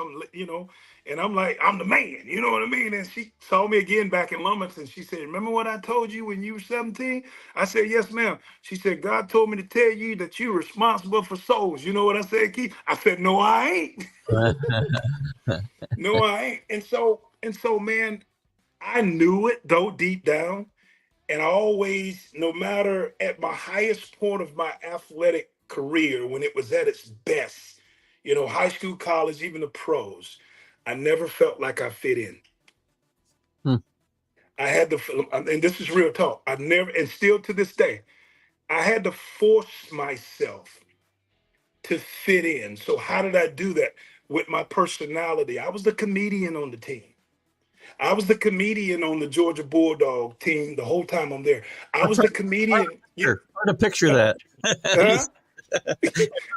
And I'm like, I'm the man. You know what I mean? And she saw me again back in Lumberton. She said, remember what I told you when you were 17? I said, yes, ma'am. She said, God told me to tell you that you're responsible for souls. You know what I said, Keith? I said, no, I ain't. No, I ain't. And so, man, I knew it though deep down. And I always, no matter at my highest point of my athletic career, when it was at its best, high school, college, even the pros, I never felt like I fit in. Hmm. I had to, and this is real talk. I never, and still to this day, I had to force myself to fit in. So how did I do that? With my personality. I was the comedian on the team. I was the comedian on the Georgia Bulldog team the whole time I'm there. I was the comedian. Hard to picture Huh? that. Huh?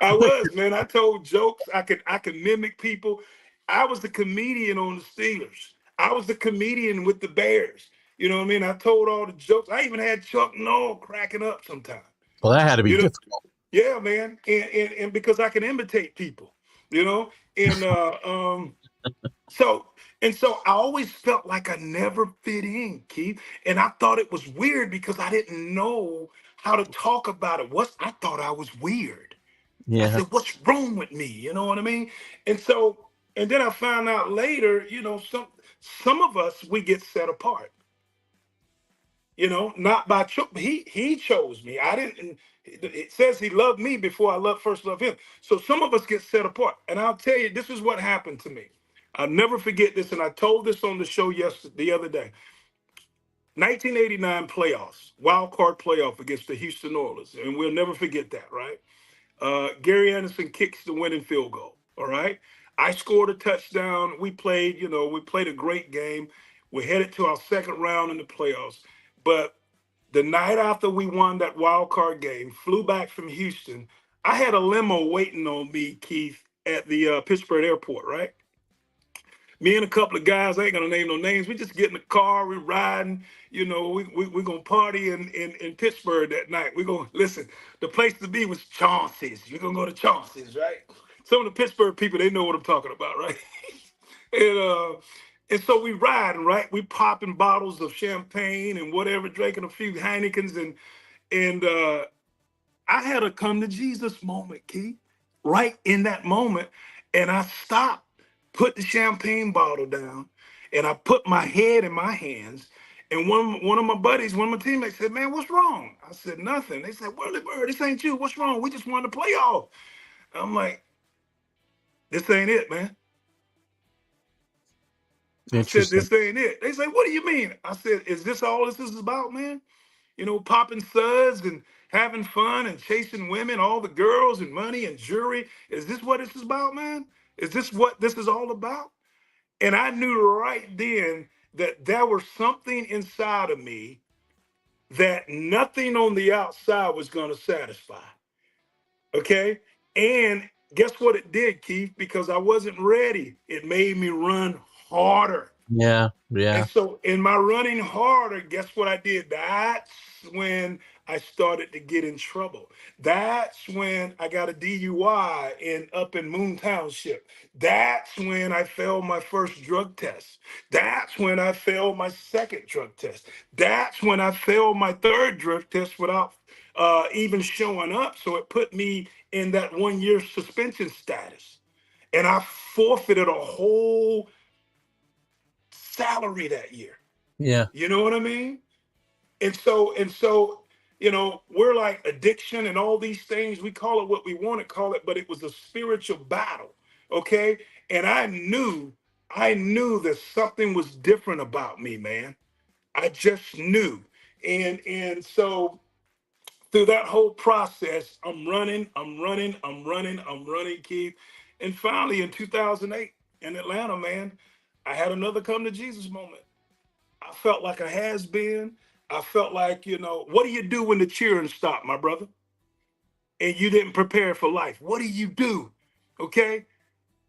I was, man. I told jokes. I could mimic people. I was the comedian on the Steelers. I was the comedian with the Bears. You know what I mean? I told all the jokes. I even had Chuck Noll cracking up sometimes. Well, that had to be You know, difficult. yeah, man. And because I can imitate people, you know, and so so I always felt like I never fit in, Keith. And I thought it was weird because I didn't know how to talk about it. I thought I was weird. I Yeah. said, what's wrong with me? You know what I mean? And then I found out later, some of us we get set apart, not by choice. He chose me. I didn't. It says he loved me before I first loved him. So some of us get set apart. And I'll tell you, this is what happened to me. I'll never forget this, and I told this on the show the other day. 1989 playoffs, wild card playoff against the Houston Oilers, and we'll never forget that, right? Gary Anderson kicks the winning field goal. All right. I scored a touchdown. We played a great game. We're headed to our second round in the playoffs. But the night after we won that wild card game, flew back from Houston. I had a limo waiting on me, Keith, at the Pittsburgh airport, right? Me and a couple of guys, I ain't gonna name no names. We just get in the car, we riding. We're gonna party in Pittsburgh that night. We're gonna listen. The place to be was Chauncey's. We're gonna go to Chauncey's, right? Some of the Pittsburgh people, they know what I'm talking about, right? And so we riding, right? We popping bottles of champagne and whatever, drinking a few Heinekens, and I had a come to Jesus moment, Keith, right in that moment. And I stopped, put the champagne bottle down, and I put my head in my hands, And one of my buddies, one of my teammates said, "Man, what's wrong?" I said, "Nothing." They said, "Whirly Bird, this ain't you. What's wrong? We just won the playoff." I'm like, "This ain't it, man." I said, Interesting. "This ain't it." They say, "What do you mean?" I said, "Is this all this is about, man? You know, popping suds and having fun and chasing women, all the girls and money and jewelry. Is this what this is about, man? Is this what this is all about?" And I knew right then that there was something inside of me that nothing on the outside was going to satisfy. Okay. And guess what it did, Keith? Because I wasn't ready, it made me run harder. Yeah. Yeah. And so in my running harder, guess what I did? That's when I started to get in trouble. That's when I got a DUI up in Moon Township. That's when I failed my first drug test. That's when I failed my second drug test. That's when I failed my third drug test without even showing up. So it put me in that 1 year suspension status. And I forfeited a whole salary that year. Yeah. You know what I mean? And so, we're like addiction and all these things. We call it what we want to call it, but it was a spiritual battle. Okay. And I knew that something was different about me, man. I just knew. And so through that whole process, I'm running, Keith. And finally in 2008 in Atlanta, man, I had another come to Jesus moment. I felt like a has been. I felt like, what do you do when the cheering stopped, my brother? And you didn't prepare for life. What do you do? Okay.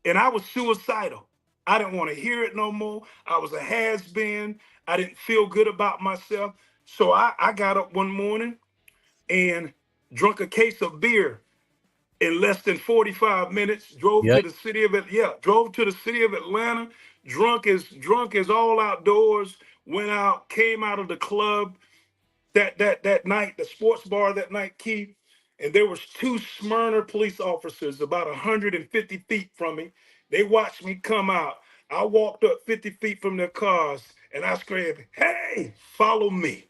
And I was suicidal. I didn't want to hear it no more. I was a has been. I didn't feel good about myself. So I got up one morning and drunk a case of beer in less than 45 minutes. Drove Yeah. to the city of Atlanta, drunk as all outdoors. Went out, came out of the club that night, the sports bar that night, Keith, and there was two Smyrna police officers about 150 feet from me. They watched me come out. I walked up 50 feet from their cars and I screamed, "Hey, follow me."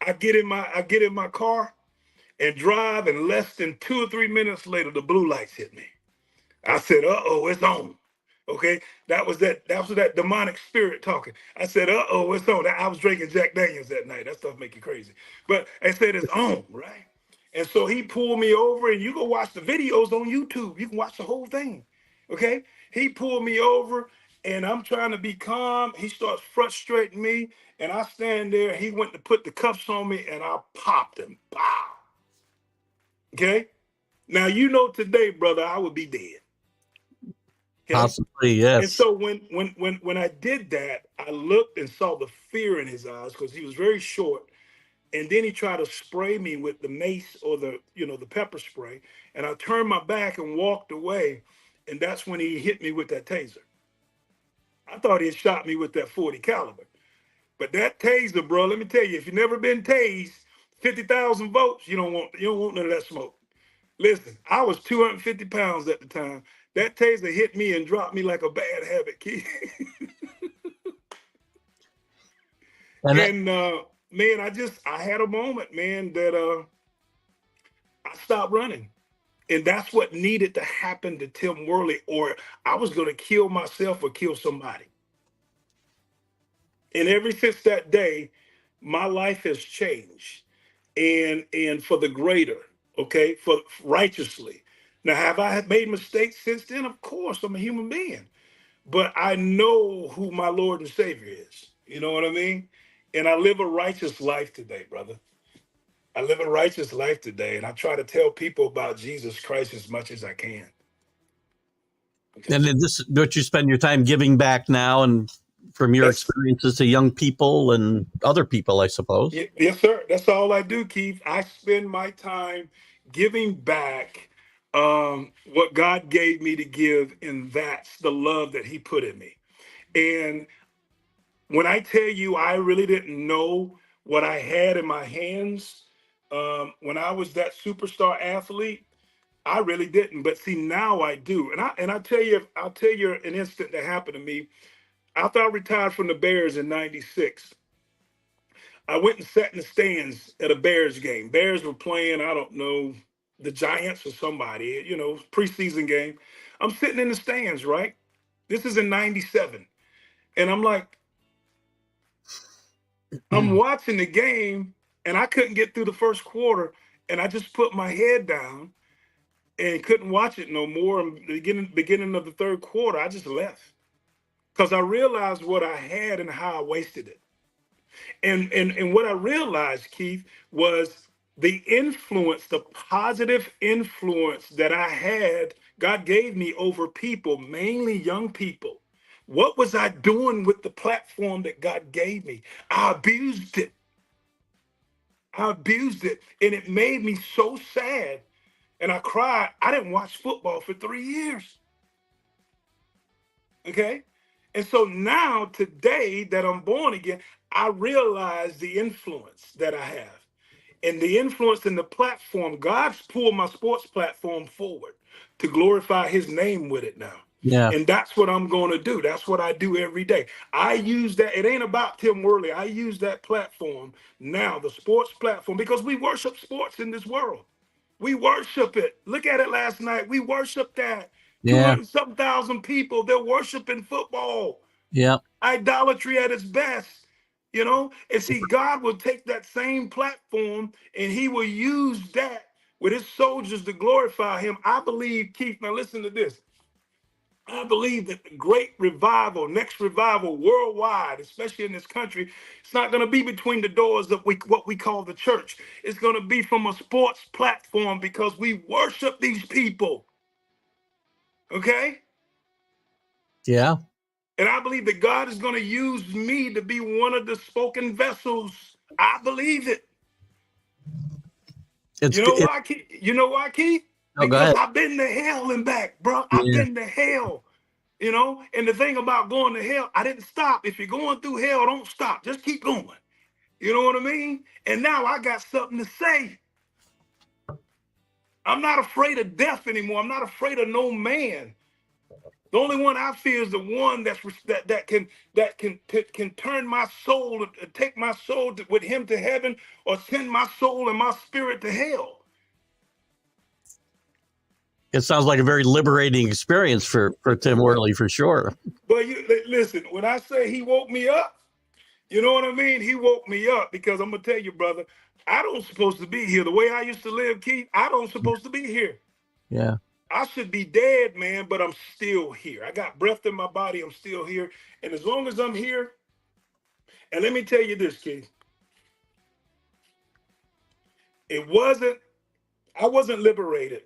I get in my car and drive, and less than 2 or 3 minutes later, the blue lights hit me. I said, "Uh-oh, it's on." Okay, that was that demonic spirit talking. I said, "Uh-oh, it's on." I was drinking Jack Daniels that night. That stuff make you crazy. But I said it's on, right? And so he pulled me over, and you go watch the videos on YouTube. You can watch the whole thing. Okay? He pulled me over, and I'm trying to be calm. He starts frustrating me, and I stand there. He went to put the cuffs on me, and I popped him. Pow. Okay? Now today, brother, I would be dead. Okay? Possibly. And Yes. so when I did that, I looked and saw the fear in his eyes because he was very short. And then he tried to spray me with the mace or the pepper spray. And I turned my back and walked away. And that's when he hit me with that taser. I thought he had shot me with that 40 caliber. But that taser, bro, let me tell you, if you've never been tased, 50,000 volts, you don't want none of that smoke. Listen, I was 250 pounds at the time. That taser hit me and dropped me like a bad habit, kid. And that, And man, I had a moment, man, that I stopped running. And that's what needed to happen to Tim Worley, or I was gonna kill myself or kill somebody. And ever since that day, my life has changed. And for the greater, okay, for righteously. Now, have I made mistakes since then? Of course, I'm a human being. But I know who my Lord and Savior is. You know what I mean? And I live a righteous life today, brother. I live a righteous life today, and I try to tell people about Jesus Christ as much as I can. and Okay. this, don't you spend your time giving back now, and from your That's experiences to young people and other people, I suppose. Yes, sir. That's all I do, Keith. I spend my time giving back what God gave me to give, and that's the love that He put in me. And when I tell you, I really didn't know what I had in my hands when I was that superstar athlete. I really didn't, but see now I do. And I'll tell you an instant that happened to me. After I retired from the Bears in '96, I went and sat in the stands at a Bears game. Bears were playing, I don't know, the Giants or somebody, preseason game. I'm sitting in the stands, right? This is in '97. And I'm like, I'm watching the game and I couldn't get through the first quarter. And I just put my head down and couldn't watch it no more. And beginning of the third quarter, I just left because I realized what I had and how I wasted it. And what I realized, Keith, was the influence, the positive influence that I had, God gave me over people, mainly young people. What was I doing with the platform that God gave me? I abused it. I abused it. And it made me so sad. And I cried. I didn't watch football for 3 years. Okay. And so now, today that I'm born again, I realize the influence that I have and the influence in the platform. God's pulled my sports platform forward to glorify his name with it now. Yeah. And that's what I'm going to do. That's what I do every day. I use that. It ain't about Tim Worley. I use that platform now, the sports platform, because we worship sports in this world. We worship it. Look at it last night. We worship that. Yeah. 200 some thousand people, they're worshiping football. Yeah. Idolatry at its best, And see, God will take that same platform and he will use that with his soldiers to glorify him. I believe, Keith, now listen to this. I believe that the great revival, next revival worldwide, especially in this country, it's not going to be between the doors of what we call the church. It's going to be from a sports platform because we worship these people. Okay? Yeah. And I believe that God is going to use me to be one of the spoken vessels. I believe it. Why, Keith? You know why, Keith? Because I've been to hell and back, bro. I've been to hell. And the thing about going to hell, I didn't stop. If you're going through hell, don't stop. Just keep going. You know what I mean? And now I got something to say. I'm not afraid of death anymore. I'm not afraid of no man. The only one I fear is the one that can turn my soul, take my soul with him to heaven, or send my soul and my spirit to hell. It sounds like a very liberating experience for Tim Worley, for sure. But listen, when I say he woke me up, you know what I mean? He woke me up because I'm going to tell you, brother, I don't supposed to be here. The way I used to live, Keith, I don't supposed to be here. Yeah. I should be dead, man, but I'm still here. I got breath in my body. I'm still here. And as long as I'm here, and let me tell you this, Keith, I wasn't liberated.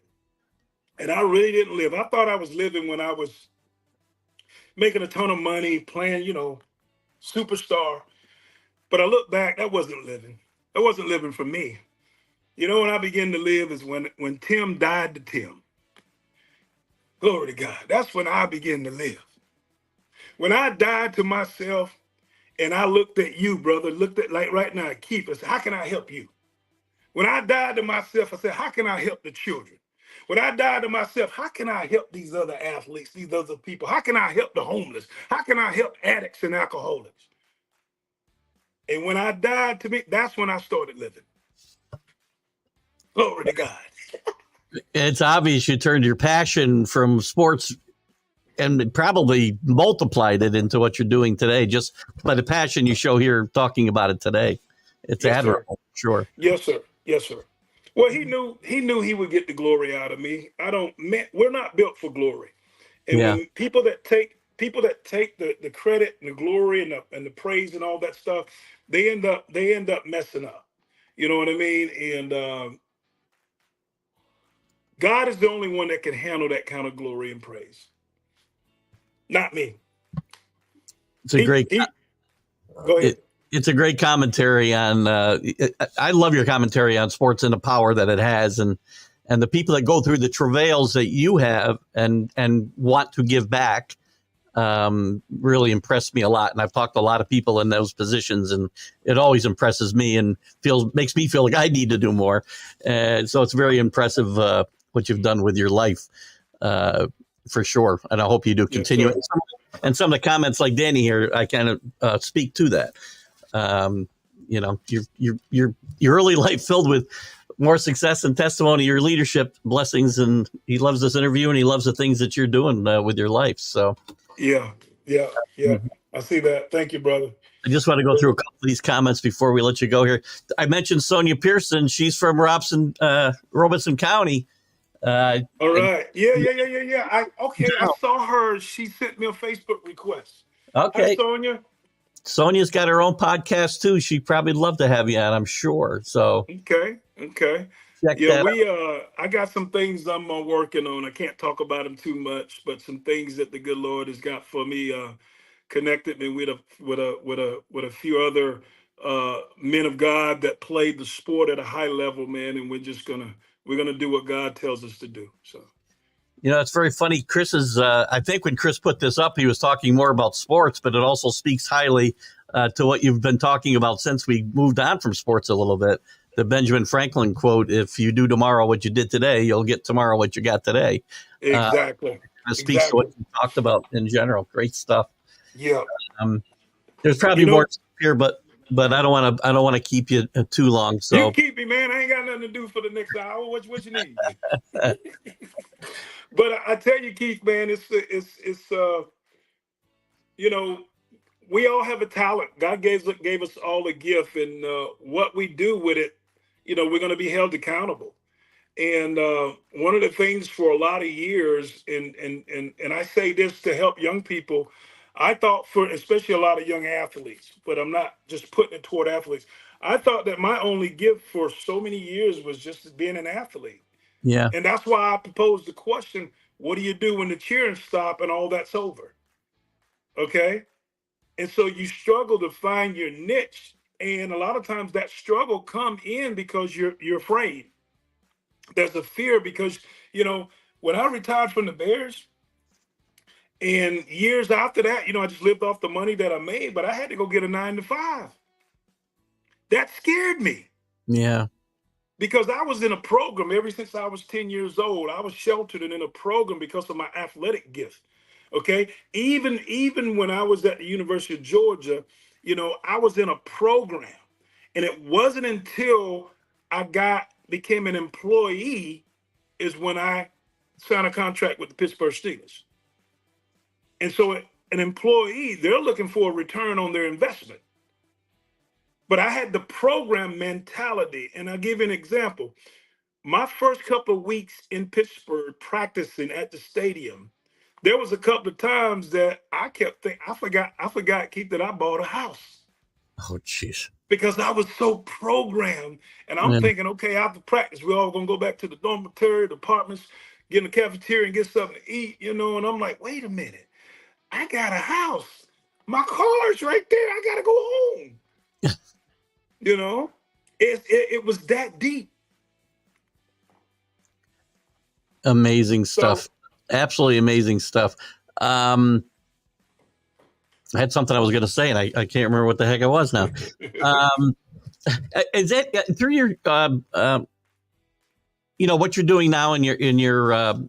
And I really didn't live. I thought I was living when I was making a ton of money, playing, superstar. But I look back, that wasn't living. That wasn't living for me. When I began to live is when Tim died to Tim. Glory to God. That's when I began to live. When I died to myself and I looked at you, brother, looked at like right now, Keith, I said, how can I help you? When I died to myself, I said, how can I help the children? When I died to myself, how can I help these other athletes, these other people? How can I help the homeless? How can I help addicts and alcoholics? And when I died to me, that's when I started living. Glory to God. It's obvious you turned your passion from sports and probably multiplied it into what you're doing today, just by the passion you show here talking about it today. It's admirable, sure. Yes, sir. Yes, sir. Well, he knew he would get the glory out of me. We're not built for glory. And when people that take the credit and the glory and the praise and all that stuff, they end up messing up. You know what I mean? And God is the only one that can handle that kind of glory and praise. Not me. It's a great. Go ahead. It's a great commentary on. I love your commentary on sports and the power that it has, and the people that go through the travails that you have and want to give back. Really impressed me a lot, and I've talked to a lot of people in those positions, and it always impresses me and makes me feel like I need to do more. So it's very impressive what you've done with your life, for sure. And I hope you do continue. And some of the comments like Danny here, I kind of speak to that. Your early life filled with more success and testimony, your leadership blessings, and he loves this interview and he loves the things that you're doing with your life. So Yeah. I see that. Thank you, brother. I just want to go through a couple of these comments before we let you go here. I mentioned Sonia Pearson. She's from Robeson County. All right. Yeah. I saw her. She sent me a Facebook request. Hi, Okay. Sonia. Sonia's got her own podcast too. She'd probably love to have you on, I'm sure. So Okay. check Yeah, that out. I got some things I'm working on. I can't talk about them too much, but some things that the good Lord has got for me, connected me with a few other men of God that played the sport at a high level, man, and we're gonna do what God tells us to do. So It's very funny. I think when Chris put this up, he was talking more about sports, but it also speaks highly to what you've been talking about since we moved on from sports a little bit. The Benjamin Franklin quote, if you do tomorrow what you did today, you'll get tomorrow what you got today. exactly. It speaks to what you talked about in general. Great stuff. Yeah. There's probably more here, but I don't want to keep you too long. You So can keep me, man. I ain't got nothing to do for the next hour. What you need? But I tell you, Keith, man, you know, we all have a talent. God gave us all a gift, and what we do with it, we're going to be held accountable. And one of the things for a lot of years, and I say this to help young people, I thought for especially a lot of young athletes, but I'm not just putting it toward athletes. I thought that my only gift for so many years was just being an athlete. yeah, And that's why I proposed the question, what do you do when the cheering stop and all that's over? Okay. And so you struggle to find your niche. And a lot of times that struggle come in because you're afraid. There's a fear because, when I retired from the Bears and years after that, I just lived off the money that I made, but I had to go get a 9 to 5. That scared me yeah, because I was in a program ever since I was 10 years old. I was sheltered and in a program because of my athletic gift. Okay. Even when I was at the University of Georgia, I was in a program. And it wasn't until became an employee is when I signed a contract with the Pittsburgh Steelers. And so an employee, they're looking for a return on their investment. But I had the program mentality. And I'll give you an example. My first couple of weeks in Pittsburgh practicing at the stadium, there was a couple of times that I kept thinking, I forgot, Keith, that I bought a house. oh jeez, Because I was so programmed. And I'm yeah. thinking, okay, after practice, we're all gonna go back to the dormitory, the apartments, get in the cafeteria and get something to eat, and I'm like, wait a minute, I got a house. My car's right there. I gotta go home. It was that deep. Amazing stuff. Absolutely amazing stuff. I had something I was going to say, and I can't remember what the heck it was now. Is that through your, what you're doing now in your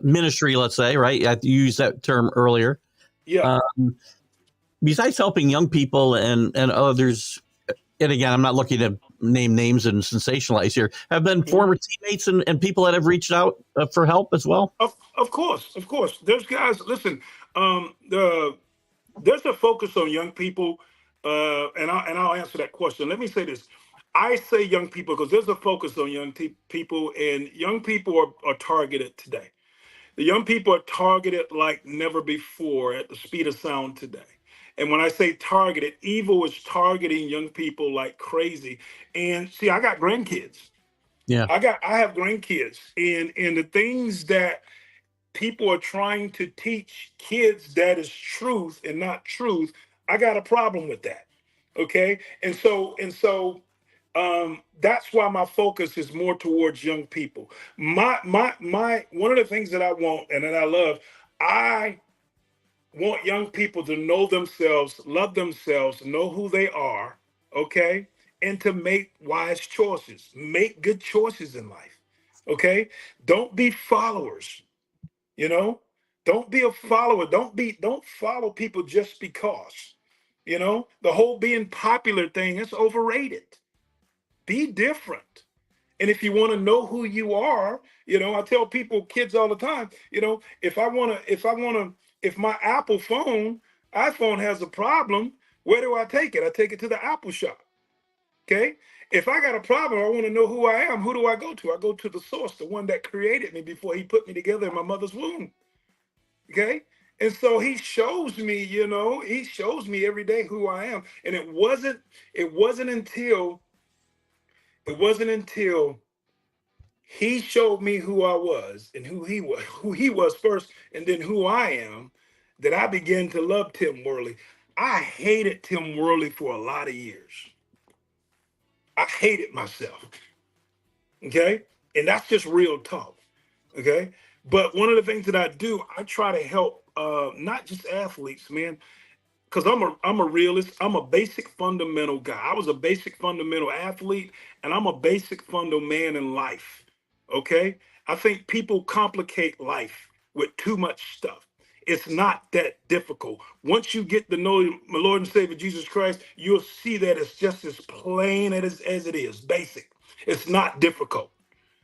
ministry? Let's say, right? You used that term earlier. Yeah. Besides helping young people and others, and again, I'm not looking to name names and sensationalize here, have been former teammates and people that have reached out for help as well. Of course. There's guys. Listen, there's a focus on young people, and I'll answer that question. Let me say this. I say young people because there's a focus on young people, and young people are targeted today. The young people are targeted like never before at the speed of sound today. And when I say targeted, evil is targeting young people like crazy. And see, I got grandkids. Yeah. I have grandkids, and the things that people are trying to teach kids that is truth and not truth, I got a problem with that. Okay. And so that's why my focus is more towards young people. My one of the things that I want and that I love, I want young people to know themselves, love themselves, know who they are, okay? And to make wise choices, make good choices in life. Okay? Don't be followers. You know, Don't be a follower. Don't follow people just because. The whole being popular thing is overrated. Be different. And if you want to know who you are, I tell people, kids all the time, if my iPhone has a problem, where do I take it? I take it to the Apple shop. Okay. If I got a problem, I want to know who I am. Who do I go to? I go to the source, the one that created me before he put me together in my mother's womb. Okay. And so he shows me every day who I am. And it wasn't until he showed me who I was and who he was first, and then who I am, that I began to love Tim Worley. I hated Tim Worley for a lot of years. I hated myself. Okay. And that's just real talk. Okay. But one of the things that I do, I try to help not just athletes, man, because I'm a realist. I'm a basic fundamental guy. I was a basic fundamental athlete, and I'm a basic fundamental man in life. Okay. I think people complicate life with too much stuff. It's not that difficult. Once you get to know my Lord and Savior Jesus Christ, you'll see that it's just as plain as it is, basic. It's not difficult.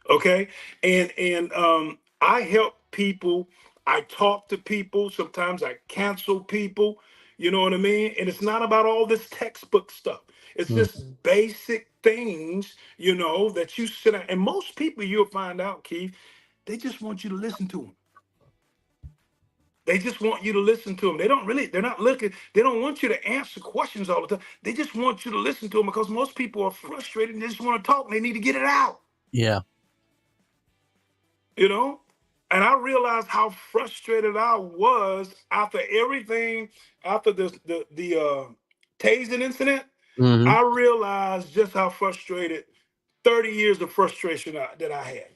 Okay. And I help people. I talk to people. Sometimes I cancel people. You know what I mean? And it's not about all this textbook stuff. It's just basic things, that you sit at. And most people, you'll find out, Keith, they just want you to listen to them. They just want you to listen to them. They're not looking, they don't want you to answer questions all the time. They just want you to listen to them, because most people are frustrated and they just want to talk and they need to get it out. Yeah. And I realized how frustrated I was after everything, after the tasing incident. Mm-hmm. I realized just how frustrated, 30 years of frustration that I had.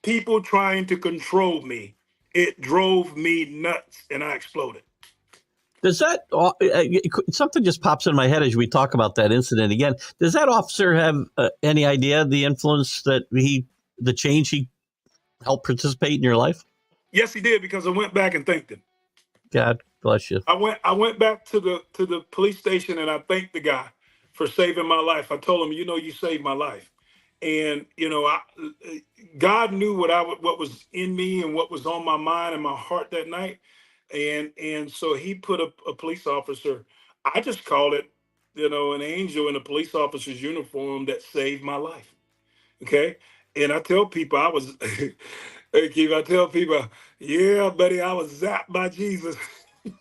People trying to control me. It drove me nuts, and I exploded. Does that something just pops in my head as we talk about that incident again? Does that officer have any idea the influence that the change he helped participate in your life? Yes, he did, because I went back and thanked him. God bless you. I went back to the police station, and I thanked the guy for saving my life. I told him, you saved my life. And God knew what was in me and what was on my mind and my heart that night. And so he put a police officer, I just call it, an angel in a police officer's uniform that saved my life. Okay. And I tell people hey, Keith, I tell people, yeah, buddy, I was zapped by Jesus. You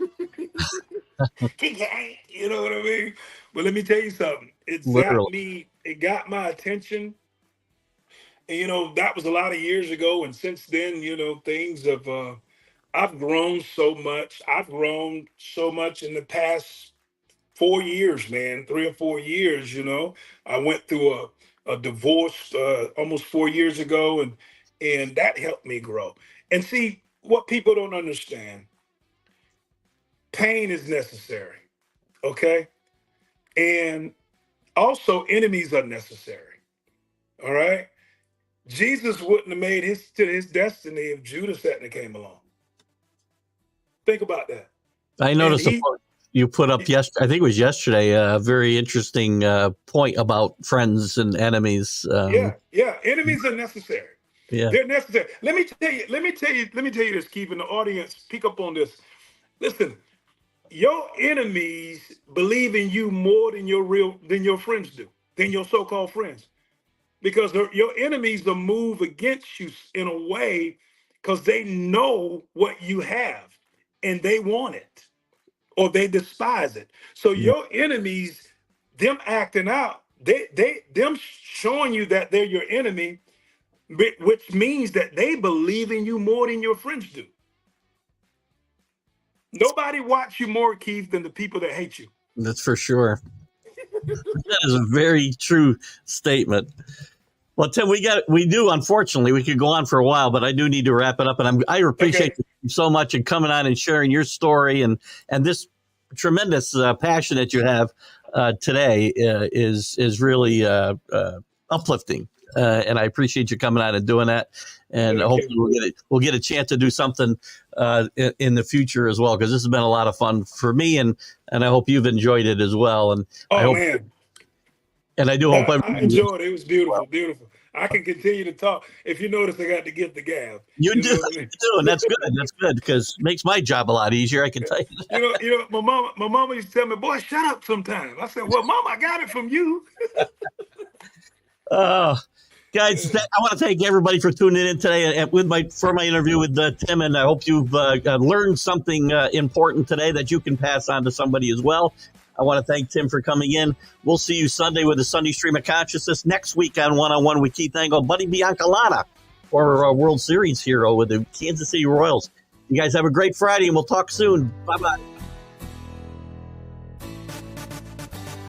know what I mean? But let me tell you something. It zapped Literally. me. It got my attention. And that was a lot of years ago. And since then, things have. I've grown so much. I've grown so much in the past 4 years, man. 3 or 4 years. I went through a divorce almost 4 years ago, and that helped me grow. And see, what people don't understand: pain is necessary. Okay, and also enemies are necessary. All right. Jesus wouldn't have made his destiny if Judas hadn't came along. Think about that. I And noticed you put up I think it was yesterday, a very interesting point about friends and enemies. yeah, enemies are necessary. Yeah. They're necessary. Let me tell you this, Keith, and the audience, pick up on this. Listen, your enemies believe in you more than your friends do, than your so-called friends. Because your enemies will move against you in a way because they know what you have and they want it, or they despise it. So your enemies, them acting out, them showing you that they're your enemy, which means that they believe in you more than your friends do. Nobody wants you more, Keith, than the people that hate you. That's for sure. That is a very true statement. Well, Tim, unfortunately, we could go on for a while, but I do need to wrap it up. And I appreciate you so much and coming on and sharing your story and this tremendous passion that you have today is really uplifting. And I appreciate you coming out and doing that. And hopefully we'll get a chance to do something in the future as well, because this has been a lot of fun for me, and I hope you've enjoyed it as well. And man. And I do hope I enjoyed it. It was beautiful, beautiful. I can continue to talk. If you notice, I got to get the gab. You do, I mean? You do, and that's good. That's good, because it makes my job a lot easier. I can tell you. You know, my mama used to tell me, "Boy, shut up sometimes." I said, "Well, Mom, I got it from you." Guys, I want to thank everybody for tuning in today for my interview with Tim, and I hope you've learned something important today that you can pass on to somebody as well. I want to thank Tim for coming in. We'll see you Sunday with the Sunday Stream of Consciousness. Next week on One-on-One with Keith Engle, Buddy Biancalana, or a World Series hero with the Kansas City Royals. You guys have a great Friday, and we'll talk soon. Bye-bye.